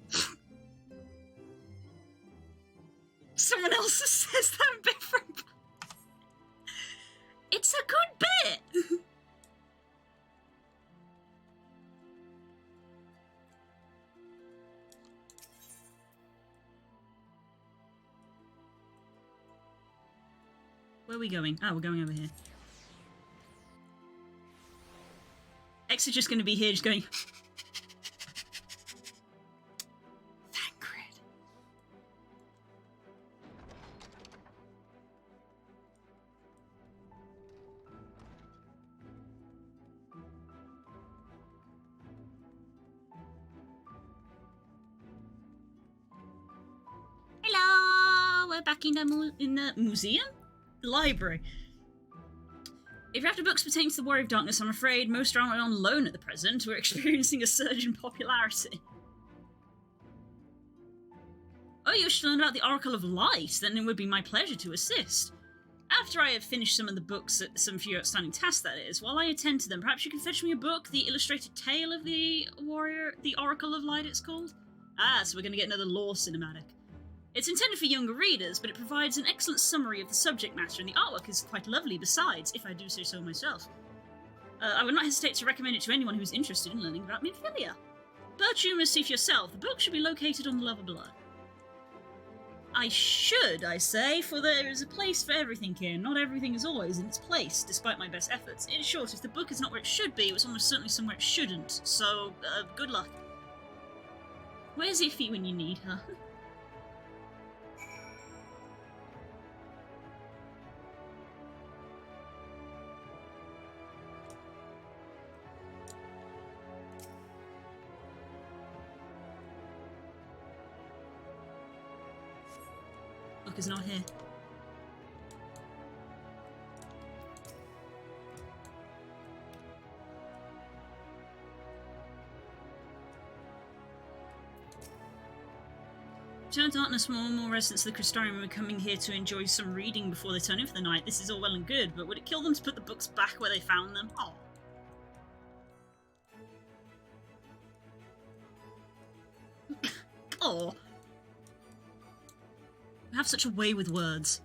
Someone else says that bit from... It's a good bit! Where are we going? Oh, we're going over here. X is just going to be here, just going... Thancred. Hello! We're back in the museum? Library. If you're after books pertaining to the Warrior of Darkness, I'm afraid most are on loan at the present. We're experiencing a surge in popularity. Oh, you wish to learn about the Oracle of Light? Then it would be my pleasure to assist. After I have finished some of the books, some few outstanding tasks that is, while I attend to them, perhaps you can fetch me a book, The Illustrated Tale of the Warrior, the Oracle of Light it's called? Ah, so we're going to get another lore cinematic. It's intended for younger readers, but it provides an excellent summary of the subject matter, and the artwork is quite lovely besides, if I do say so myself. I would not hesitate to recommend it to anyone who's interested in learning about Minfilia. Purge you must see for yourself. The book should be located on the Love of Blood. I say, for there is a place for everything here. Not everything is always in its place, despite my best efforts. In short, if the book is not where it should be, it was almost certainly somewhere it shouldn't. So, good luck. Where's Iffy when you need her? Book is not here. Turn darkness, more and more residents of the Crystarium are coming here to enjoy some reading before they turn in for the night. This is all well and good, but would it kill them to put the books back where they found them? Oh. Oh. You have such a way with words.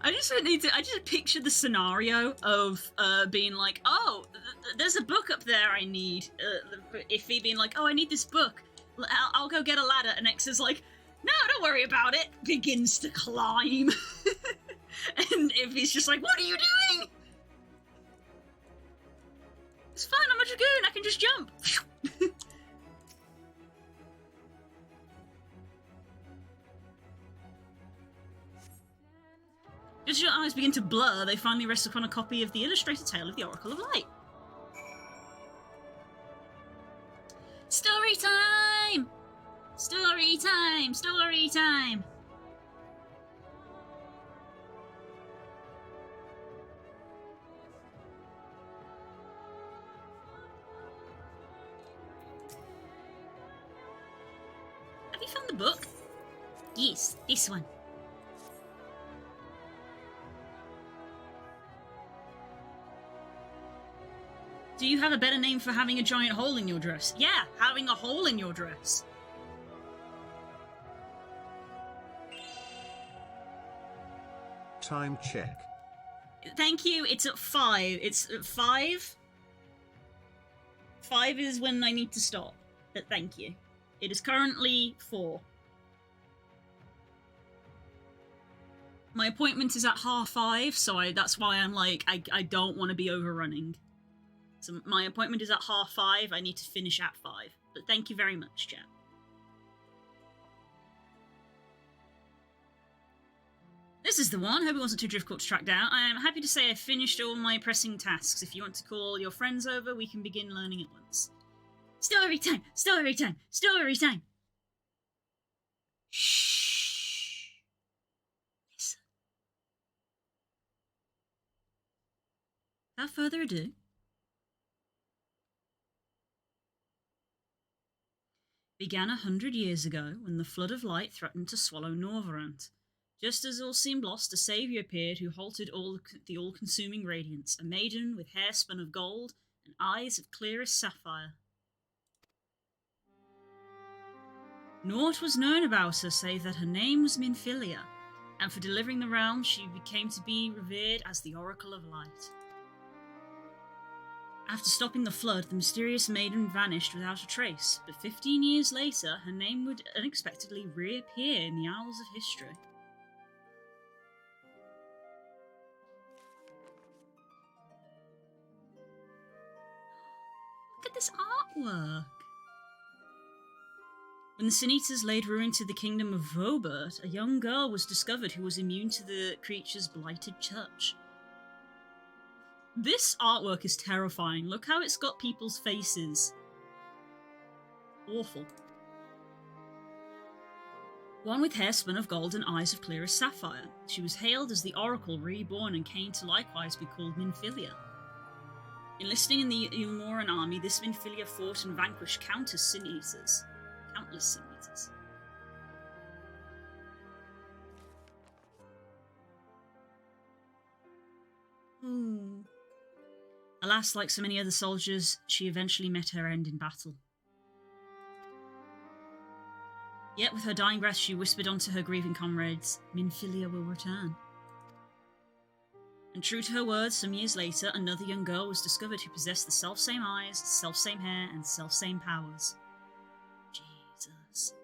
I just pictured the scenario of being like, oh, there's a book up there I need. Iffy being like, oh, I need this book. I'll go get a ladder. And X is like, no, don't worry about it. Begins to climb. And Iffy's just like, what are you doing? It's fine, I'm a dragoon. I can just jump. As your eyes begin to blur, they finally rest upon a copy of the illustrated tale of the Oracle of Light. Story time! Story time! Story time! Have you found the book? Yes, this one. Do you have a better name for having a giant hole in your dress? Yeah, having a hole in your dress. Time check. Thank you, it's at 5. It's at 5? 5 is when I need to stop. Thank you. It is currently 4. My appointment is at 5:30, so that's why I'm like, I don't want to be overrunning. So my appointment is at 5:30, I need to finish at 5. But thank you very much, chat. This is the one. Hope it wasn't too difficult to track down. I am happy to say I've finished all my pressing tasks. If you want to call your friends over, we can begin learning at once. Story time! Story time! Story time! Shh. Listen. Without further ado, began 100 years ago when the flood of light threatened to swallow Norvrant. Just as all seemed lost, a saviour appeared who halted the all-consuming radiance, a maiden with hair spun of gold and eyes of clearest sapphire. Naught was known about her save that her name was Minfilia, and for delivering the realm she became to be revered as the Oracle of Light. After stopping the flood, the mysterious maiden vanished without a trace, but 15 years later, her name would unexpectedly reappear in the annals of history. Look at this artwork! When the Sin Eaters laid ruin to the kingdom of Vobert, a young girl was discovered who was immune to the creature's blighted touch. This artwork is terrifying. Look how it's got people's faces. Awful. One with hair spun of gold and eyes of clearest sapphire. She was hailed as the Oracle reborn and came to likewise be called Minfilia. Enlisting in the Ilmoran army, this Minfilia fought and vanquished countless Sin Eaters. Alas, like so many other soldiers, she eventually met her end in battle. Yet with her dying breath, she whispered onto her grieving comrades, Minfilia will return. And true to her words, some years later, another young girl was discovered who possessed the self-same eyes, self-same hair, and self-same powers. Jesus.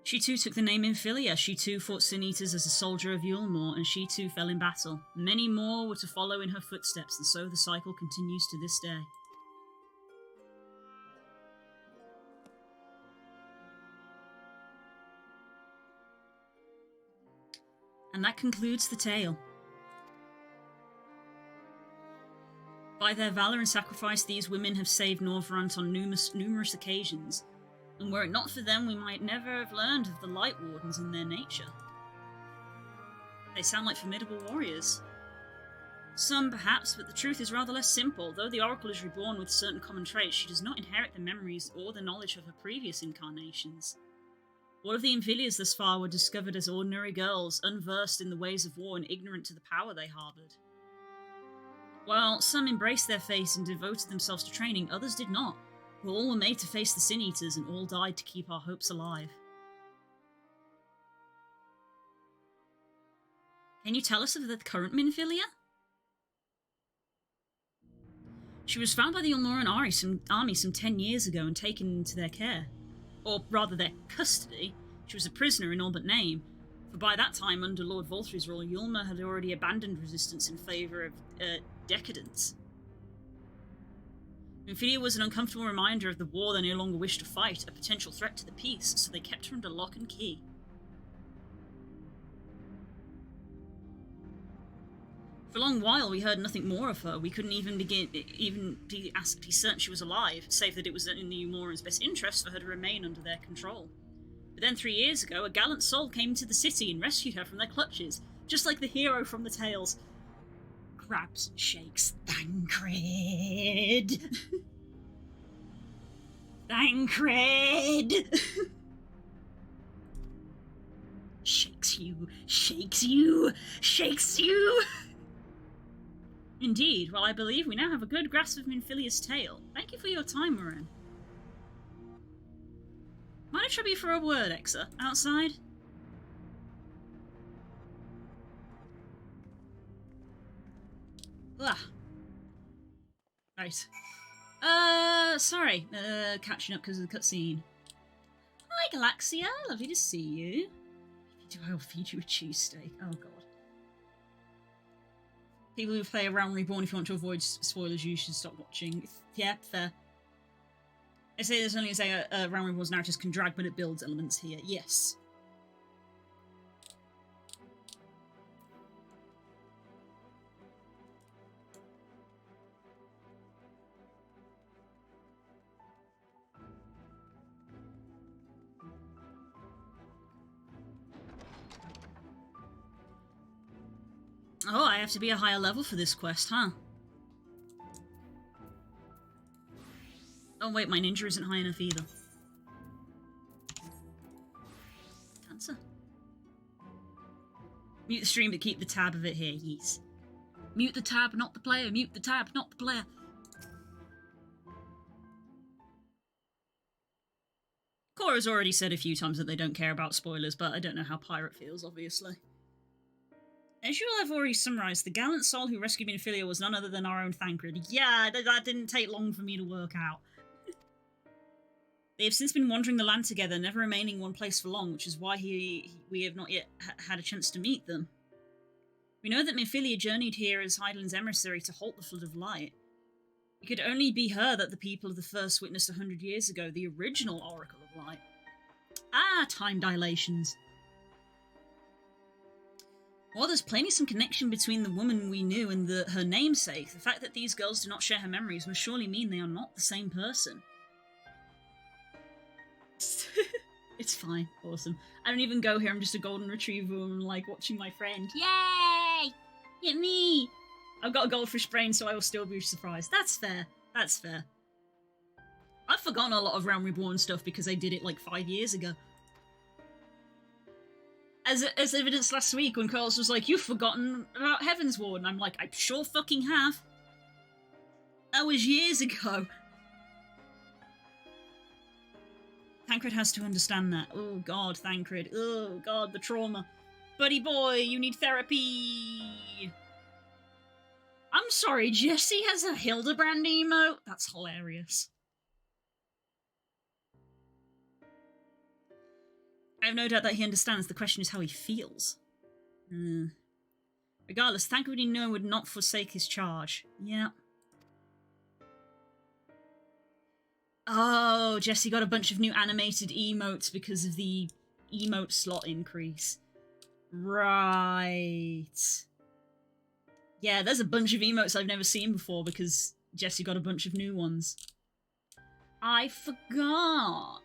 She too took the name Minfilia. She too fought Sin Eaters as a soldier of Yulmore, and she too fell in battle. Many more were to follow in her footsteps, and so the cycle continues to this day. And that concludes the tale. By their valour and sacrifice, these women have saved Norvrant on numerous occasions, and were it not for them, we might never have learned of the Light Wardens and their nature. They sound like formidable warriors. Some, perhaps, but the truth is rather less simple. Though the Oracle is reborn with certain common traits, she does not inherit the memories or the knowledge of her previous incarnations. All of the Minfilias thus far were discovered as ordinary girls, unversed in the ways of war and ignorant to the power they harboured. While some embraced their fate and devoted themselves to training, others did not. All were made to face the Sin Eaters, and all died to keep our hopes alive. Can you tell us of the current Minfilia? She was found by the Ulmoran army some 10 years ago and taken into their care. Or rather their custody. She was a prisoner in all but name, for by that time, under Lord Volthry's rule, Yulma had already abandoned resistance in favour of decadence. Minfilia was an uncomfortable reminder of the war they no longer wished to fight, a potential threat to the peace, so they kept her under lock and key. For a long while we heard nothing more of her. We couldn't even be asked to be certain she was alive, save that it was in the Umorans' best interest for her to remain under their control. But then 3 years ago, a gallant soul came into the city and rescued her from their clutches, just like the hero from the tales. Grabs and shakes Thancred. Thancred. Shakes you, shakes you, shakes you. Indeed, well, I believe we now have a good grasp of Minfilia's tale. Thank you for your time, Moran. Might I trouble you for a word, Exa? Outside? Ah. Right. Sorry. Catching up because of the cutscene. Hi, Galaxia. Lovely to see you. If you do, I will feed you a cheesesteak. Oh, God. People who play Realm Reborn, if you want to avoid spoilers, you should stop watching. Yeah, fair. I say there's only a Realm Reborn's narratives can drag, but it builds elements here. Yes. Oh, I have to be a higher level for this quest, huh? Oh wait, my ninja isn't high enough either. Cancer. Mute the stream to keep the tab of it here, yes. Mute the tab, not the player. Mute the tab, not the player. Cora's already said a few times that they don't care about spoilers, but I don't know how Pirate feels, obviously. As you will have already summarised, the gallant soul who rescued Minfilia was none other than our own Thancred. Yeah, that didn't take long for me to work out. They have since been wandering the land together, never remaining in one place for long, which is why we have not yet had a chance to meet them. We know that Minfilia journeyed here as Hydaelyn's emissary to halt the Flood of Light. It could only be her that the people of the First witnessed 100 years ago, the original Oracle of Light. Ah, time dilations. While there's plainly some connection between the woman we knew and her namesake, the fact that these girls do not share her memories must surely mean they are not the same person. It's fine. Awesome. I don't even go here, I'm just a golden retriever and I'm like watching my friend. Yay! Hit me! I've got a goldfish brain, so I will still be surprised. That's fair. That's fair. I've forgotten a lot of Realm Reborn stuff because I did it like 5 years ago. As evidenced last week when Carlos was like, you've forgotten about Heaven's Ward, and I'm like, I sure fucking have. That was years ago. Thancred has to understand that. Oh god, Thancred. Oh god, the trauma. Buddy boy, you need therapy. I'm sorry, Jesse has a Hildebrand emote? That's hilarious. I have no doubt that he understands. The question is how he feels. Regardless, Thancred would not forsake his charge. Yeah. Oh, Jesse got a bunch of new animated emotes because of the emote slot increase. Right. Yeah, there's a bunch of emotes I've never seen before because Jesse got a bunch of new ones. I forgot.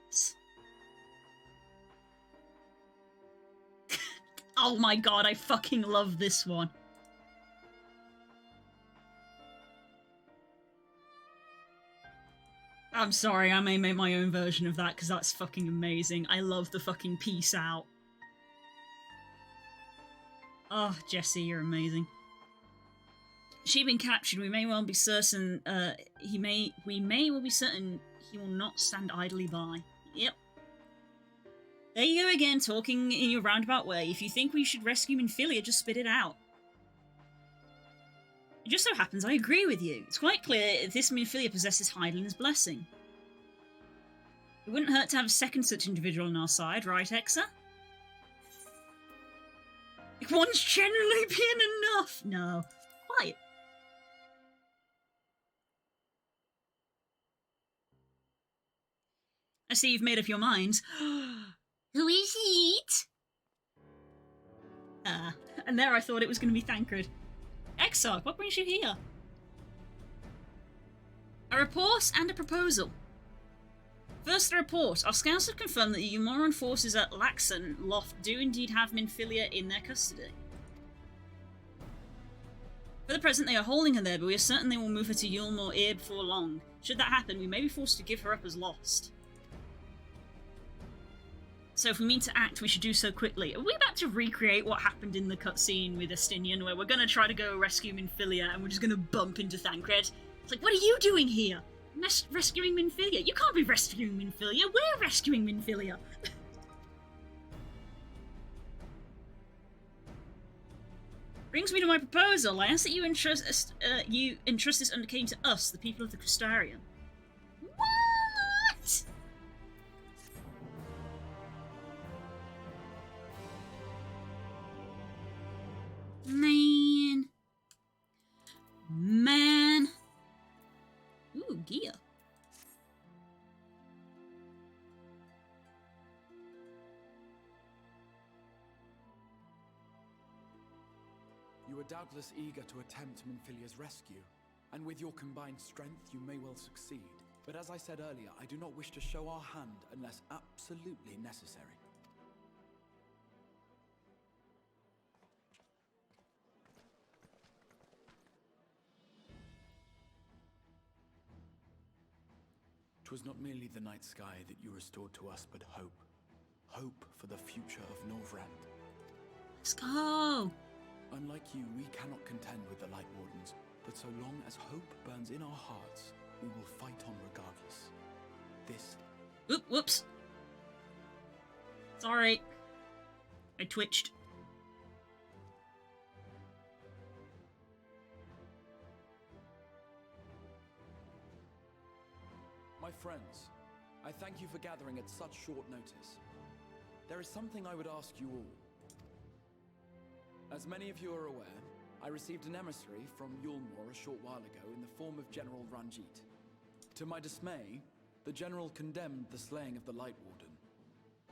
Oh my god, I fucking love this one. I'm sorry, I may make my own version of that because that's fucking amazing. I love the fucking peace out. Oh, Jesse, you're amazing. She been captured. We may well be certain. We may well be certain he will not stand idly by. Yep. There you go again, talking in your roundabout way. If you think we should rescue Minfilia, just spit it out. It just so happens I agree with you. It's quite clear this Minfilia possesses Hydaelyn's blessing. It wouldn't hurt to have a second such individual on our side, right, Exa? One's generally been enough. No. Quiet. I see you've made up your minds. Who is it? And there I thought it was going to be Thancred. Exarch, what brings you here? A report and a proposal. First, the report. Our scouts have confirmed that the Umoran forces at Laxon Loft do indeed have Minfilia in their custody. For the present, they are holding her there, but we are certain they will move her to Yulmore Ear before long. Should that happen, we may be forced to give her up as lost. So if we mean to act, we should do so quickly. Are we about to recreate what happened in the cutscene with Estinian, where we're going to try to go rescue Minfilia and we're just going to bump into Thancred? It's like, what are you doing here? Rescuing Minfilia? You can't be rescuing Minfilia. We're rescuing Minfilia. Brings me to my proposal. I ask that you entrust this undertaking to us, the people of the Crystarium. What? Man. Ooh, gear. You are doubtless eager to attempt Minfilia's rescue, and with your combined strength you may well succeed. But as I said earlier, I do not wish to show our hand unless absolutely necessary. Twas not merely the night sky that you restored to us, but hope. Hope for the future of Norvrand. Let's go! Unlike you, we cannot contend with the Light Wardens, but so long as hope burns in our hearts, we will fight on regardless. This... Whoops. Sorry. I twitched. My friends, I thank you for gathering at such short notice. There is something I would ask you all. As many of you are aware, I received an emissary from Yulmore a short while ago in the form of General Ranjit. To my dismay, the General condemned the slaying of the Light Warden,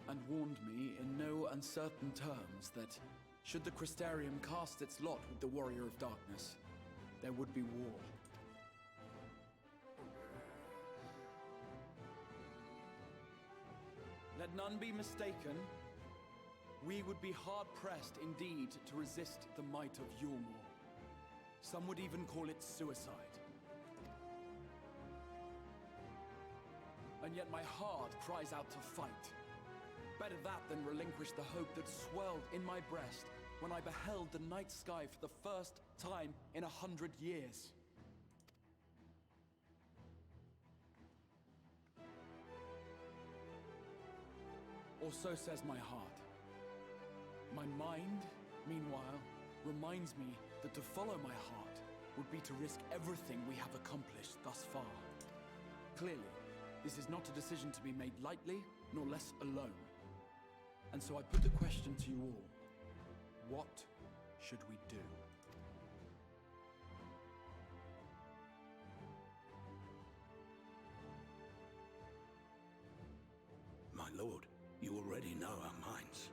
and warned me in no uncertain terms that, should the Crystarium cast its lot with the Warrior of Darkness, there would be war. Let none be mistaken. We would be hard-pressed indeed to resist the might of Yulmore. Some would even call it suicide. And yet my heart cries out to fight. Better that than relinquish the hope that swelled in my breast when I beheld the night sky for the first time in 100 years. or so says my heart. My mind, meanwhile, reminds me that to follow my heart would be to risk everything we have accomplished thus far. Clearly, this is not a decision to be made lightly, nor less alone. And so I put the question to you all. What should we do? My lord, you already know our minds.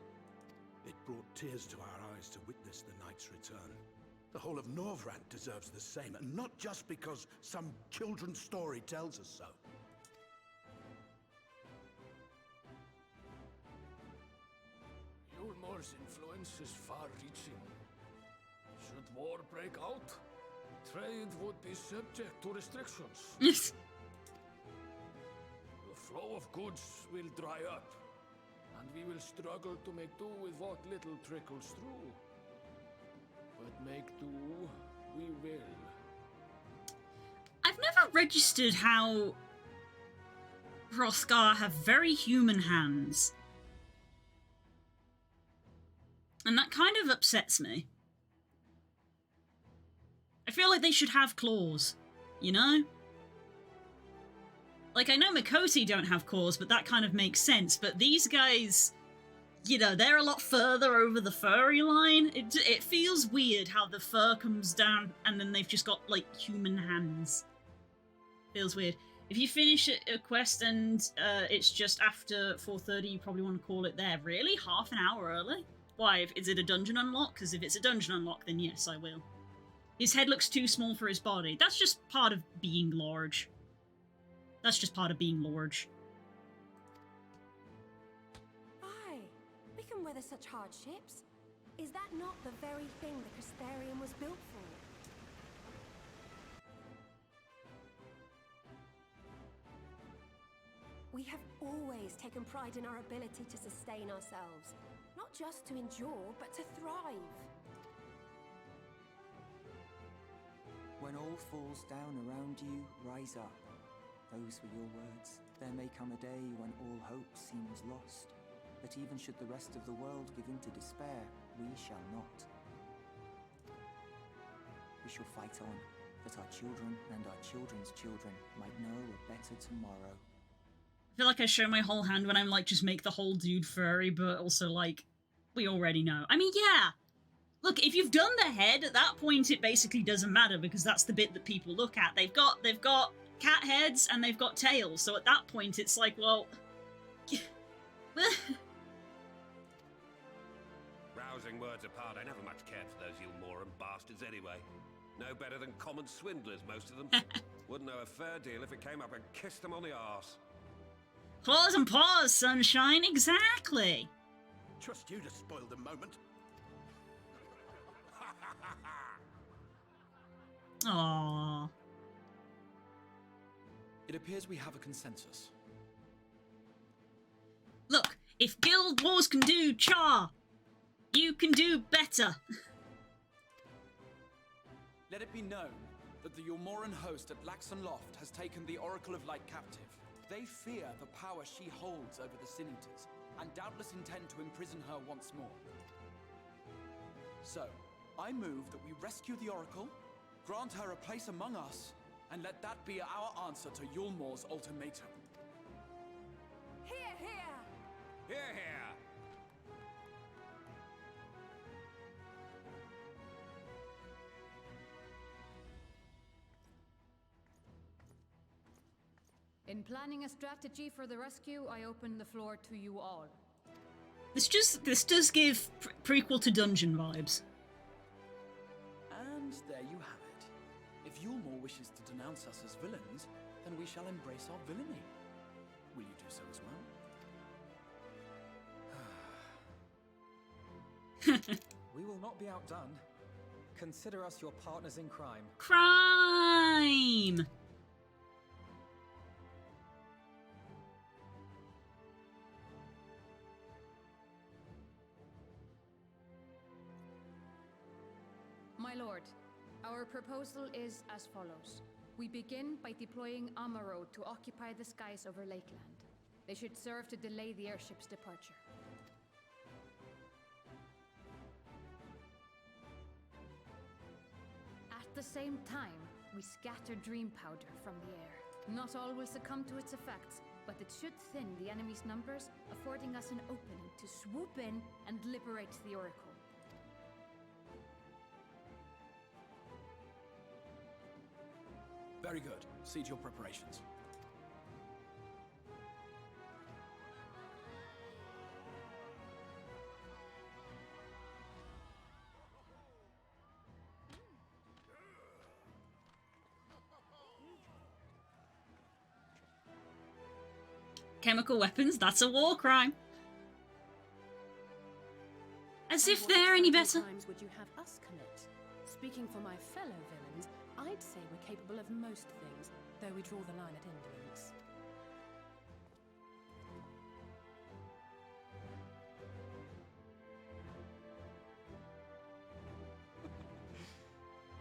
It brought tears to our eyes to witness the knight's return. The whole of Norvrant deserves the same, and not just because some children's story tells us so. Yulmor's influence is far-reaching. Should war break out, trade would be subject to restrictions. The flow of goods will dry up, and we will struggle to make do with what little trickles through. But make do we will. I've never registered how Hrothgar have very human hands. And that kind of upsets me. I feel like they should have claws, you know? Like, I know Mikosi don't have claws, but that kind of makes sense. But these guys, you know, they're a lot further over the furry line. It feels weird how the fur comes down and then they've just got, like, human hands. Feels weird. If you finish a quest and it's just after 4:30, you probably want to call it there. Really? Half an hour early? Why? Is it a dungeon unlock? Because if it's a dungeon unlock, then yes, I will. His head looks too small for his body. That's just part of being large. That's just part of being large. Aye, we can weather such hardships. Is that not the very thing the Crystarium was built for? We have always taken pride in our ability to sustain ourselves. Not just to endure, but to thrive. When all falls down around you, rise up. Those were your words. There may come a day when all hope seems lost. But even should the rest of the world give in to despair, we shall not. We shall fight on, that our children and our children's children might know a better tomorrow. I feel like I show my whole hand when I'm like, just make the whole dude furry, but also like, we already know. I mean, yeah. Look, if you've done the head, at that point it basically doesn't matter because that's the bit that people look at. They've got cat heads and they've got tails, so at that point it's like, well... Rousing words apart, I never much cared for those Yulmoran bastards anyway. No better than common swindlers, most of them. Wouldn't know a fair deal if it came up and kissed them on the arse. Claws and paws, sunshine, exactly! Trust you to spoil the moment. Aww. It appears we have a consensus. Look, if Guild Wars can do Char, you can do better. Let it be known that the Yulmoran host at Laxon Loft has taken the Oracle of Light captive. They fear the power she holds over the Sin Eaters, and doubtless intend to imprison her once more. So, I move that we rescue the Oracle, grant her a place among us, and let that be our answer to Yulmor's ultimatum. Hear, hear! Hear, hear! In planning a strategy for the rescue, I open the floor to you all. This does give prequel to Dungeon vibes. And there you have it. If Yulmor wishes to denounce us as villains, then we shall embrace our villainy. Will you do so as well? We will not be outdone. Consider us your partners in crime. Crime! My lord, our proposal is as follows. We begin by deploying Amaro to occupy the skies over Lakeland. They should serve to delay the airship's departure. At the same time, we scatter dream powder from the air. Not all will succumb to its effects, but it should thin the enemy's numbers, affording us an opening to swoop in and liberate the Oracle. Very good. See to your preparations. Chemical weapons, that's a war crime. As if they're any better. What times would you have us commit? Speaking for my fellow villains, I'd say we're capable of most things, though we draw the line at indolence.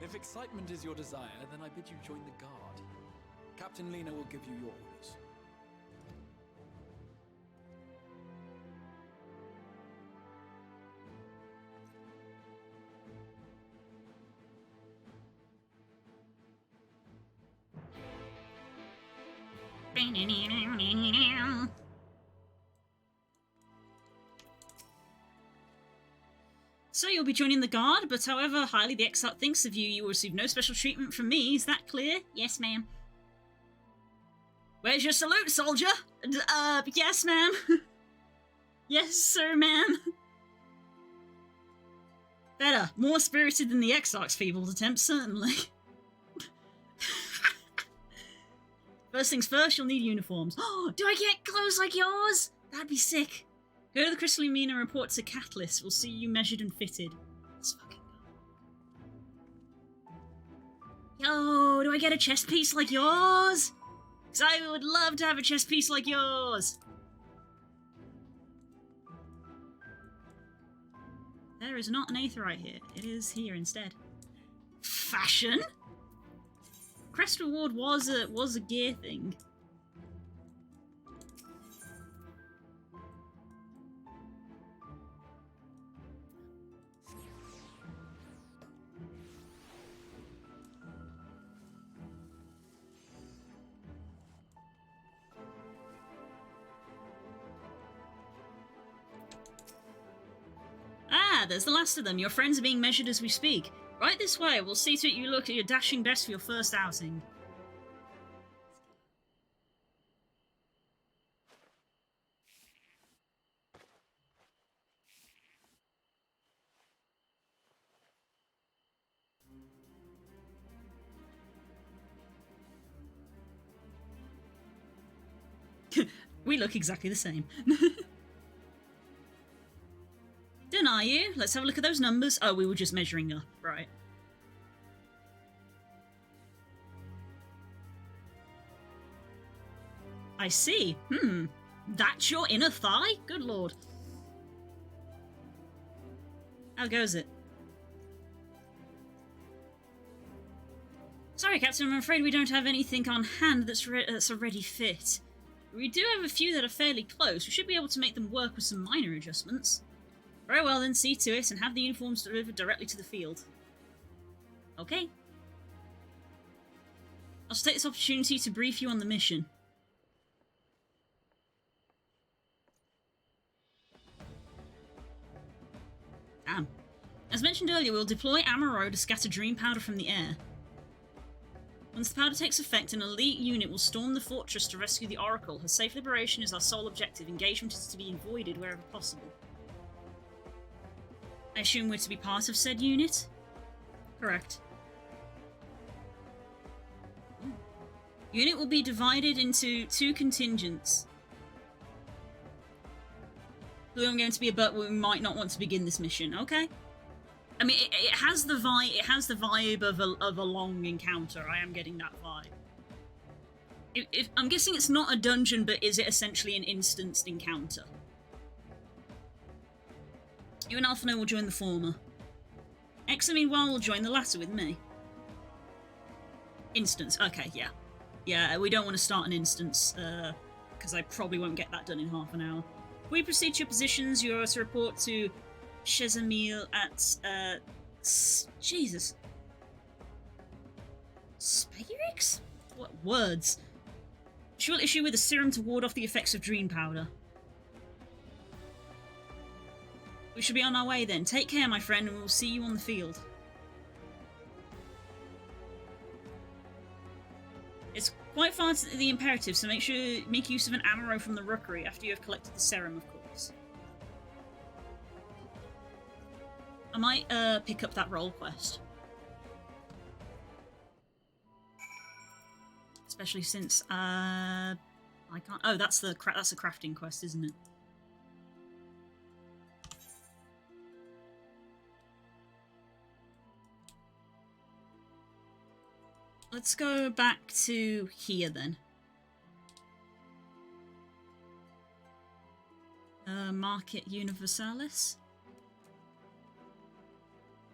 If excitement is your desire, then I bid you join the guard. Captain Lena will give you your orders. So you'll be joining the guard, but however highly the Exarch thinks of you, you will receive no special treatment from me. Is that clear? Yes, ma'am. Where's your salute, soldier? Yes, ma'am. Yes, sir, ma'am. Better. More spirited than the Exarch's feeble attempt, certainly. First things first, you'll need uniforms. Oh, do I get clothes like yours? That'd be sick. Go to the Crystalline Mine and report to Catalyst. We'll see you measured and fitted. Let's fucking go. Yo, do I get a chest piece like yours? Because I would love to have a chest piece like yours. There is not an Aetheryte here. It is here instead. Fashion? Crest reward was a gear thing. Ah, there's the last of them. Your friends are being measured as we speak. Right this way. We'll see to it you look at your dashing best for your first outing. We look exactly the same. Don't are you? Let's have a look at those numbers. Oh, we were just measuring up, right. I see. That's your inner thigh? Good lord. How goes it? Sorry, Captain, I'm afraid we don't have anything on hand that's a ready fit. We do have a few that are fairly close. We should be able to make them work with some minor adjustments. Very well then, see to it and have the uniforms delivered directly to the field. Okay. I'll just take this opportunity to brief you on the mission. Damn. As mentioned earlier, we'll deploy Amaro to scatter dream powder from the air. Once the powder takes effect, an elite unit will storm the fortress to rescue the Oracle. Her safe liberation is our sole objective. Engagement is to be avoided wherever possible. I assume we're to be part of said unit? Correct. Unit will be divided into 2 contingents. Who I'm going to be about, we might not want to begin this mission. Okay. I mean, it has the vibe. It has the vibe of a long encounter. I am getting that vibe. I'm guessing it's not a dungeon, but is it essentially an instanced encounter? You and Alphino will join the former. Exa, meanwhile, will join the latter with me. Instance. Okay, yeah. Yeah, we don't want to start an instance. because I probably won't get that done in half an hour. If we proceed to your positions, you are to report to Shezamil at, Jesus. Spagyrix? What words? She will issue with a serum to ward off the effects of dream powder. We should be on our way then. Take care, my friend, and we'll see you on the field. It's quite far to the imperative, so make use of an ammo from the rookery after you have collected the serum, of course. I might pick up that role quest. Especially since I can't. Oh, that's the crafting quest, isn't it? Let's go back to here then. Market Universalis?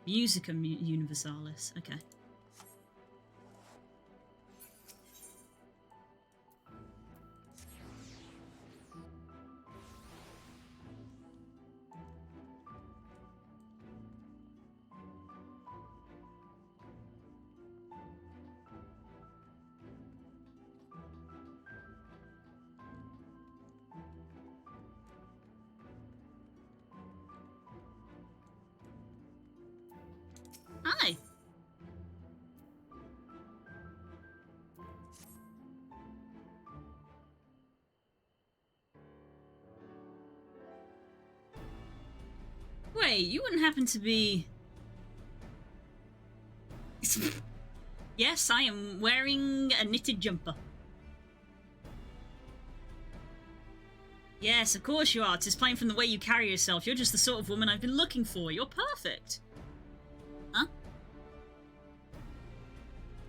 Musicum Universalis, okay. Hi. Wait, you wouldn't happen to be... Yes, I am wearing a knitted jumper. Yes, of course you are. 'Tis plain from the way you carry yourself. You're just the sort of woman I've been looking for. You're perfect. Huh?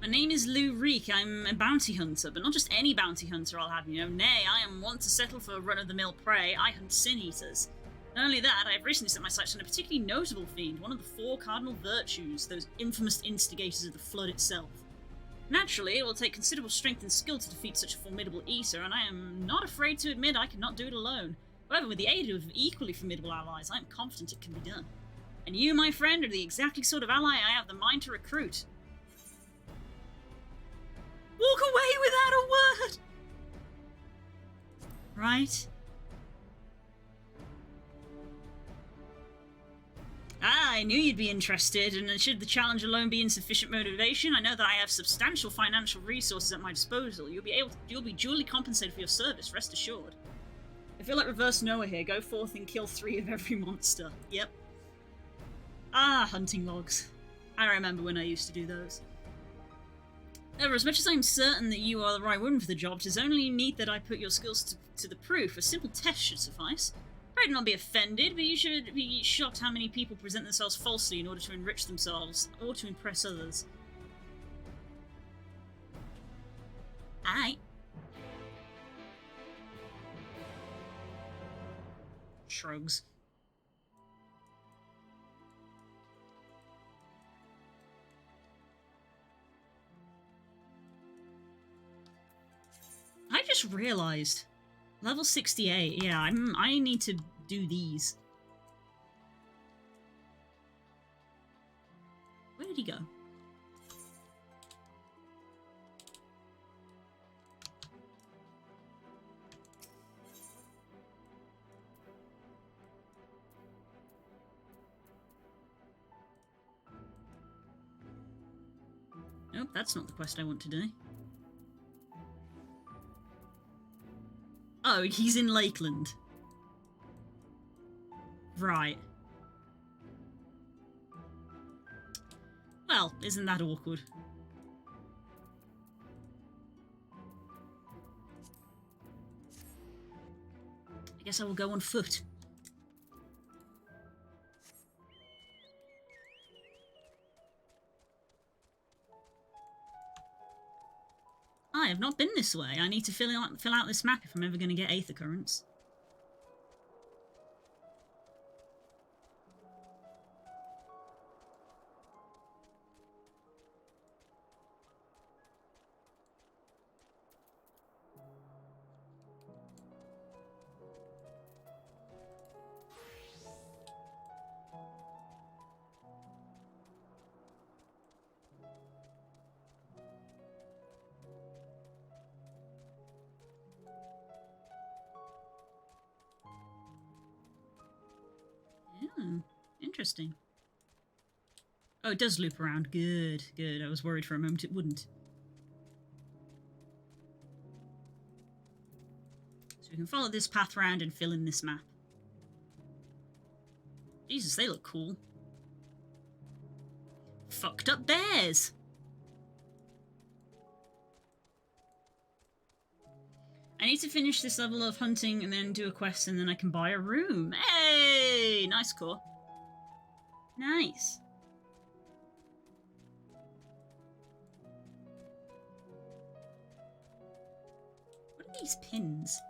My name is Lou Reek. I'm a bounty hunter, but not just any bounty hunter, I'll have you know. Nay, I am wont to settle for run-of-the-mill prey. I hunt sin-eaters. Not only that, I have recently set my sights on a particularly notable fiend, one of the 4 cardinal virtues, those infamous instigators of the Flood itself. Naturally, it will take considerable strength and skill to defeat such a formidable eater, and I am not afraid to admit I cannot do it alone. However, with the aid of equally formidable allies, I am confident it can be done. And you, my friend, are the exactly sort of ally I have the mind to recruit. Walk away without a word! Right? Ah, I knew you'd be interested, and should the challenge alone be insufficient motivation, I know that I have substantial financial resources at my disposal. You'll be duly compensated for your service, rest assured. I feel like reverse Noah here. Go forth and kill 3 of every monster. Yep. Ah, hunting logs. I remember when I used to do those. However, as much as I'm certain that you are the right woman for the job, 'tis only meet that I put your skills to the proof. A simple test should suffice. Pray do not be offended, but you should be shocked how many people present themselves falsely in order to enrich themselves or to impress others. Aye. Shrugs. I just realized. Level 68, yeah, I need to do these. Where did he go? Nope, that's not the quest I want to do. Oh, he's in Lakeland. Right. Well, isn't that awkward? I guess I will go on foot. I have not been this way. I need to fill out this map if I'm ever going to get Aether Currents. Hmm, interesting. Oh, it does loop around. Good, good. I was worried for a moment it wouldn't. So we can follow this path around and fill in this map. Jesus, they look cool. Fucked up bears! I need to finish this level of hunting and then do a quest and then I can buy a room. Hey! Nice core. Nice. What are these pins?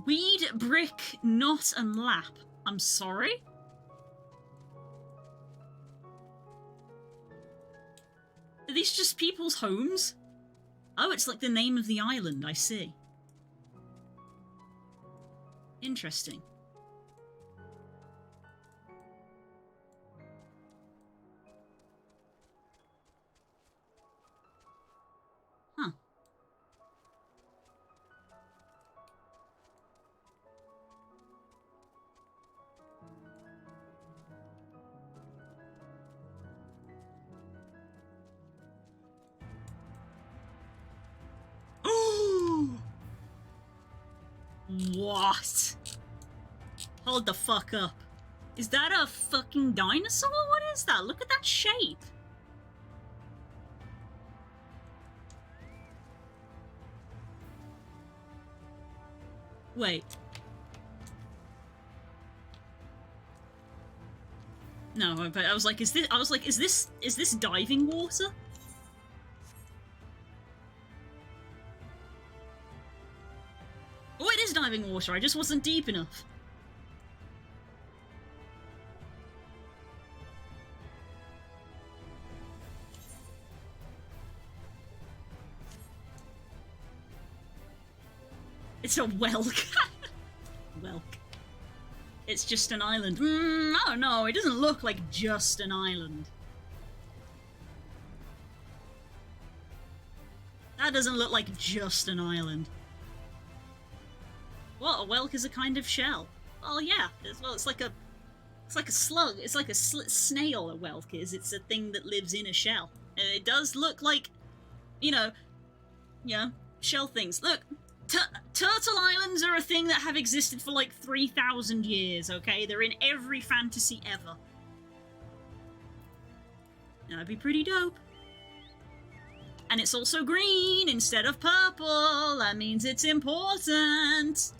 Weed, brick, knot, and lap. I'm sorry? Are these just people's homes? Oh, it's like the name of the island, I see. Interesting. Huh. What? Hold the fuck up. Is that a fucking dinosaur? What is that? Look at that shape. Wait. No, but I was like, is this diving water? Oh, it is diving water. I just wasn't deep enough. It's a whelk. Whelk. It's just an island. I don't know. It doesn't look like just an island. That doesn't look like just an island. What? A whelk is a kind of shell. Oh yeah. Well, it's like a slug. It's like a snail. A whelk is. It's a thing that lives in a shell. And it does look like, you know, yeah, shell things. Look, turtle islands are a thing that have existed for like 3,000 years. Okay, they're in every fantasy ever. That'd be pretty dope. And it's also green instead of purple. That means it's important.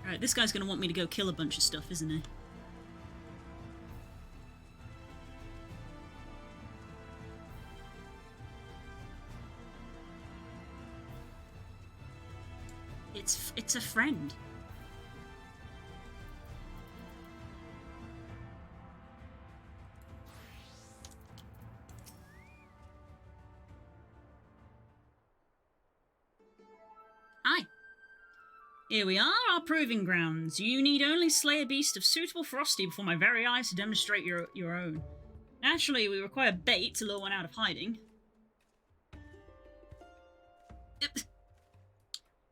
Alright, this guy's gonna want me to go kill a bunch of stuff, isn't he? It's a friend. Hi. Here we are, our proving grounds. You need only slay a beast of suitable ferocity before my very eyes to demonstrate your own. Naturally, we require bait to lure one out of hiding.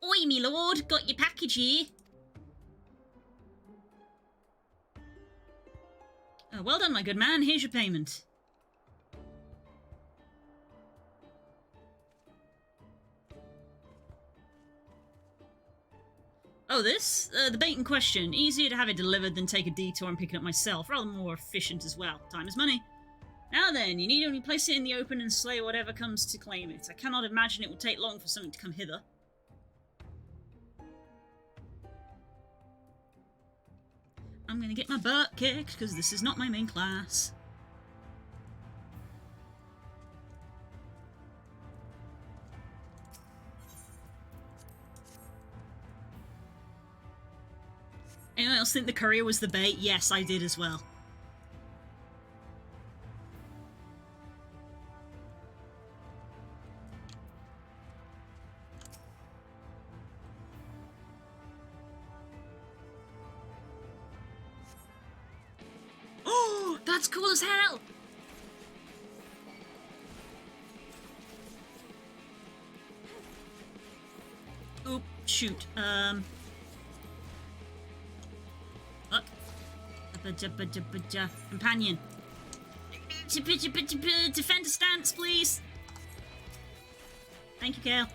Oi, me lord, got your package here. Well done, my good man. Here's your payment. Oh, this? The bait in question. Easier to have it delivered than take a detour and pick it up myself. Rather more efficient as well. Time is money. Now then, you need only place it in the open and slay whatever comes to claim it. I cannot imagine it will take long for something to come hither. I'm gonna get my butt kicked, because this is not my main class. Anyone else think the courier was the bait? Yes, I did as well. Oh, that's cool as hell! shoot. Look. Companion. Defend a stance, please. Thank you, Kale.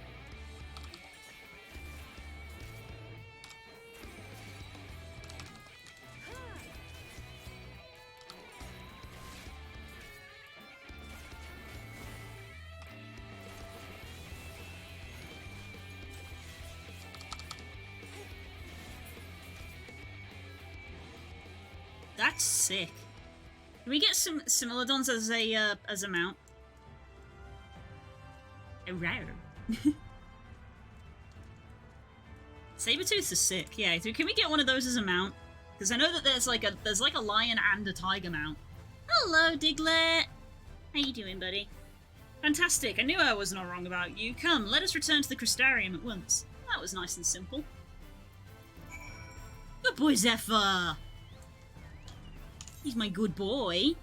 That's sick. Can we get some Similodons as a mount? Rare. Sabertooths are sick. Yeah, can we get one of those as a mount? Because I know that there's like a lion and a tiger mount. Hello, Diglett. How you doing, buddy? Fantastic. I knew I was not wrong about you. Come, let us return to the Crystarium at once. That was nice and simple. Good boy, Zephyr. He's my good boy.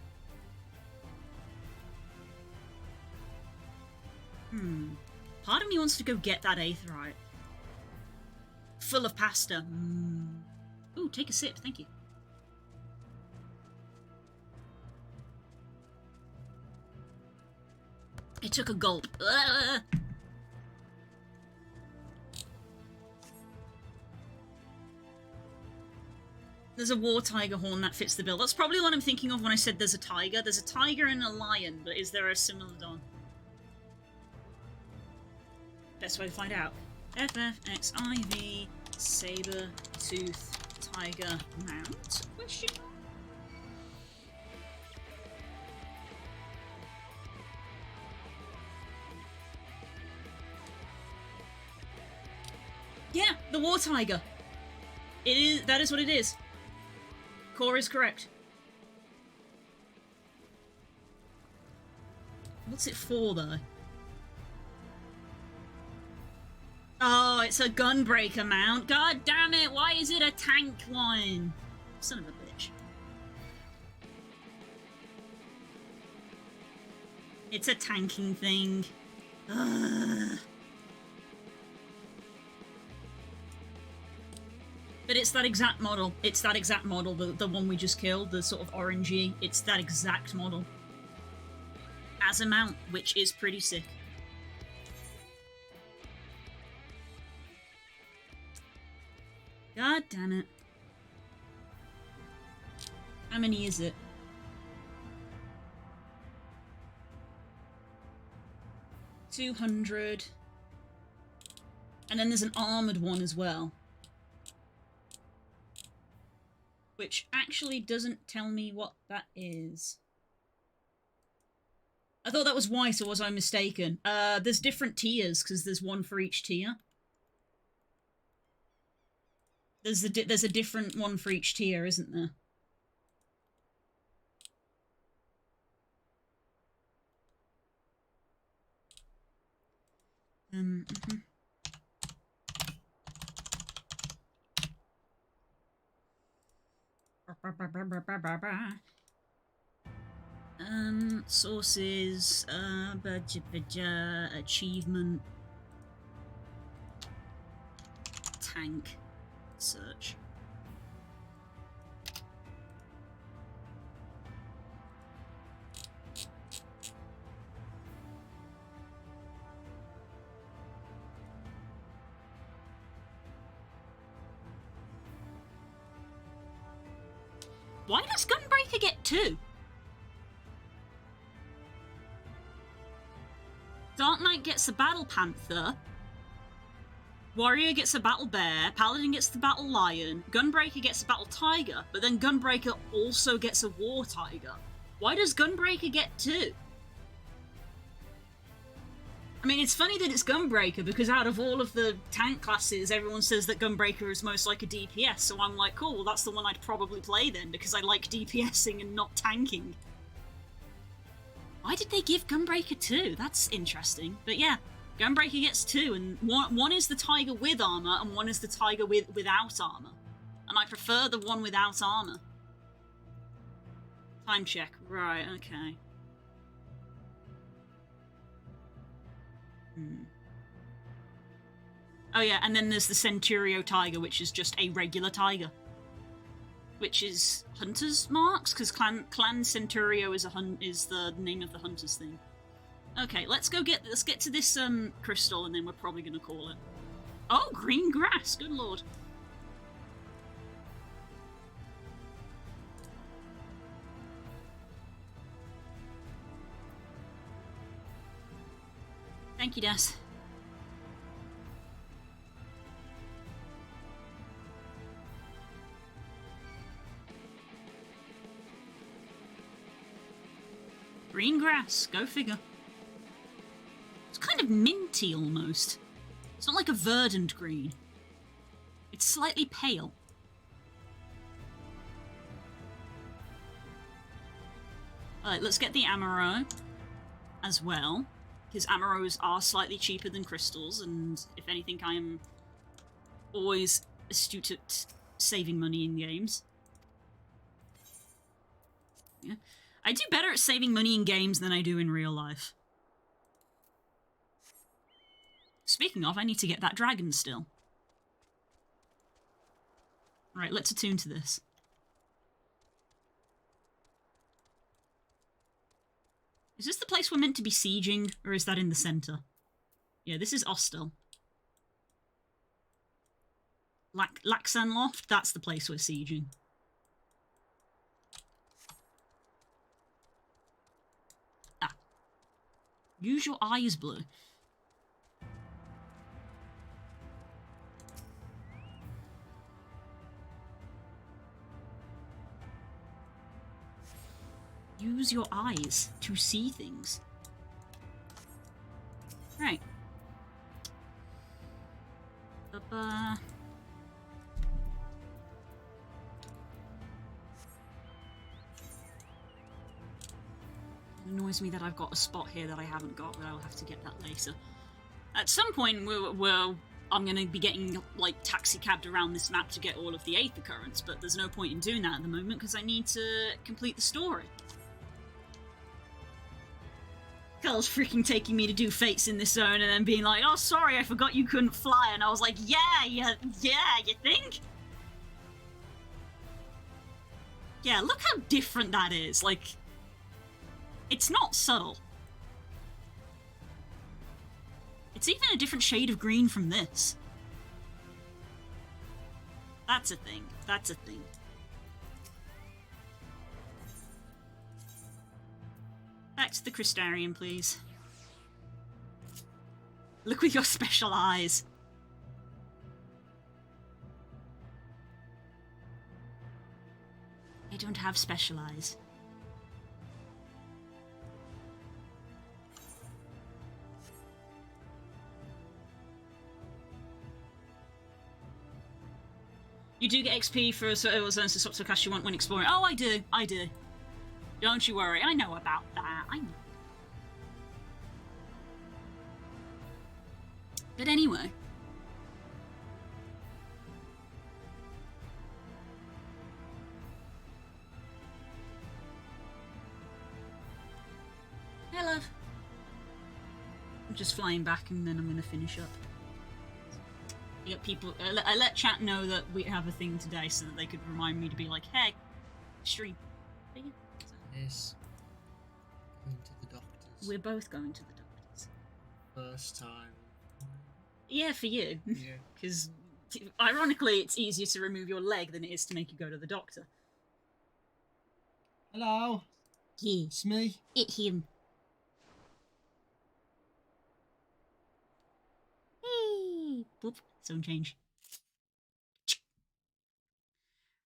Part of me wants to go get that Aetheryte. Full of pasta. Ooh, take a sip, thank you. It took a gulp. There's a war tiger horn that fits the bill. That's probably what I'm thinking of when I said there's a tiger. There's a tiger and a lion, but is there a Similodon? Best way to find out. FFXIV saber tooth tiger mount? Question? Yeah, the war tiger. It is. That is what it is. Core is correct. What's it for, though? Oh, it's a gunbreaker mount. God damn it, why is it a tank one? Son of a bitch. It's a tanking thing. Ugh. But it's that exact model. It's that exact model, the one we just killed, the sort of orangey. It's that exact model. As a mount, which is pretty sick. God damn it. How many is it? 200. And then there's an armoured one as well. Which actually doesn't tell me what that is. I thought that was white, or was I mistaken? There's different tiers, because there's one for each tier. There's a different one for each tier, isn't there? Sources, achievement, tank, search. Why does Gunbreaker get 2? Dark Knight gets the Battle Panther. Warrior gets a Battle Bear. Paladin gets the Battle Lion. Gunbreaker gets a Battle Tiger. But then Gunbreaker also gets a War Tiger. Why does Gunbreaker get 2? I mean, it's funny that it's Gunbreaker, because out of all of the tank classes, everyone says that Gunbreaker is most like a DPS, so I'm like, cool, well, that's the one I'd probably play then, because I like DPSing and not tanking. Why did they give Gunbreaker 2? That's interesting. But yeah, Gunbreaker gets 2, and one is the Tiger with armor, and one is the Tiger without armor. And I prefer the one without armor. Time check. Right, okay. Oh yeah, and then there's the Centurio tiger, which is just a regular tiger. Which is Hunter's Marks, because Clan Centurio is the name of the Hunter's thing. Okay, let's get to this crystal, and then we're probably gonna call it. Oh, green grass, good lord. Thank you, Des. Green grass, go figure. It's kind of minty almost. It's not like a verdant green. It's slightly pale. Alright, let's get the Amaro as well. Because Amaros are slightly cheaper than crystals, and if anything, I am always astute at saving money in games. Yeah. I do better at saving money in games than I do in real life. Speaking of, I need to get that dragon still. Right, let's attune to this. Is this the place we're meant to be sieging, or is that in the center? Yeah, this is Ostel. Laxanloft, that's the place we're sieging. Ah. Use your eyes, Blue. Use your eyes to see things. Right. It annoys me that I've got a spot here that I haven't got, but I'll have to get that later. At some point, I'm going to be getting, like, taxi-cabbed around this map to get all of the Aether Currents, but there's no point in doing that at the moment because I need to complete the story. Carl's freaking taking me to do fates in this zone and then being like, oh, sorry, I forgot you couldn't fly. And I was like, yeah, you think? Yeah, look how different that is. Like, it's not subtle. It's even a different shade of green from this. That's a thing. That's a thing. Back to the Crystarium, please. Look with your special eyes. I don't have special eyes. You do get XP for zones to stop to cast you want when exploring. Oh, I do. I do. Don't you worry. I know about that. I know. But anyway. Hey, love. I'm just flying back and then I'm going to finish up. You get people. I let chat know that we have a thing today so that they could remind me to be like, hey, stream. Yes. Going to the doctors. We're both going to the doctors. First time. Yeah, for you. Yeah. Because, ironically, it's easier to remove your leg than it is to make you go to the doctor. Hello. Yeah. It's me. It's him. Hey. Boop. Zone change.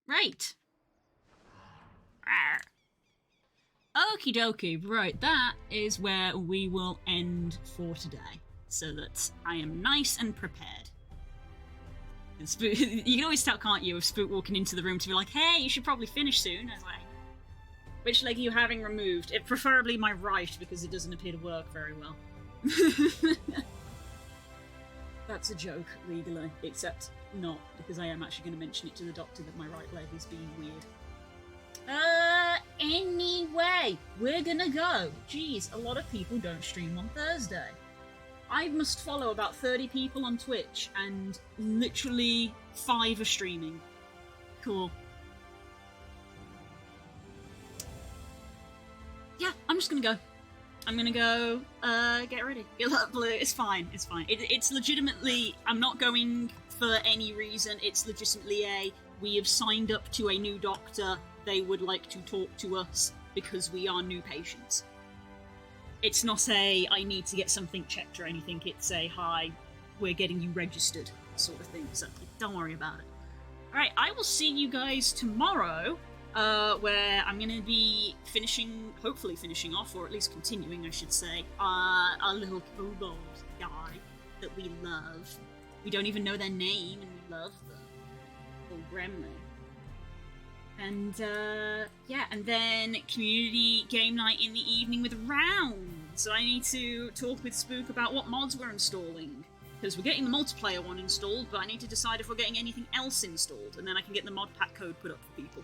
Right. Arr. Okie dokie, right, that is where we will end for today, so that I am nice and prepared. You can always tell, can't you, of Spook walking into the room to be like, hey, you should probably finish soon. I was like, which leg are you having removed? Preferably my right, because it doesn't appear to work very well. That's a joke, legally, except not, because I am actually going to mention it to the doctor that my right leg is being weird. Anyway, we're gonna go. Jeez, a lot of people don't stream on Thursday. I must follow about 30 people on Twitch, and literally 5 are streaming. Cool. Yeah, I'm just gonna go. I'm gonna go, get ready. It's fine, it's fine. It's legitimately, I'm not going for any reason. It's legitimately we have signed up to a new doctor. They would like to talk to us because we are new patients. It's not I need to get something checked or anything. It's hi, we're getting you registered sort of thing. So don't worry about it. Alright, I will see you guys tomorrow, where I'm going to be hopefully finishing off, or at least continuing, I should say, our little kobold guy that we love. We don't even know their name, and we love them. Little gremlin. And, yeah, and then community game night in the evening with rounds. So I need to talk with Spook about what mods we're installing. Because we're getting the multiplayer one installed, but I need to decide if we're getting anything else installed, and then I can get the mod pack code put up for people.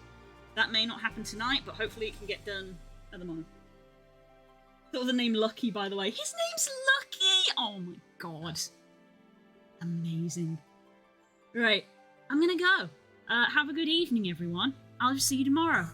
That may not happen tonight, but hopefully it can get done at the moment. Thought of the name Lucky, by the way. His name's Lucky! Oh my god. Amazing. Right, I'm gonna go. Have a good evening, everyone. I'll see you tomorrow.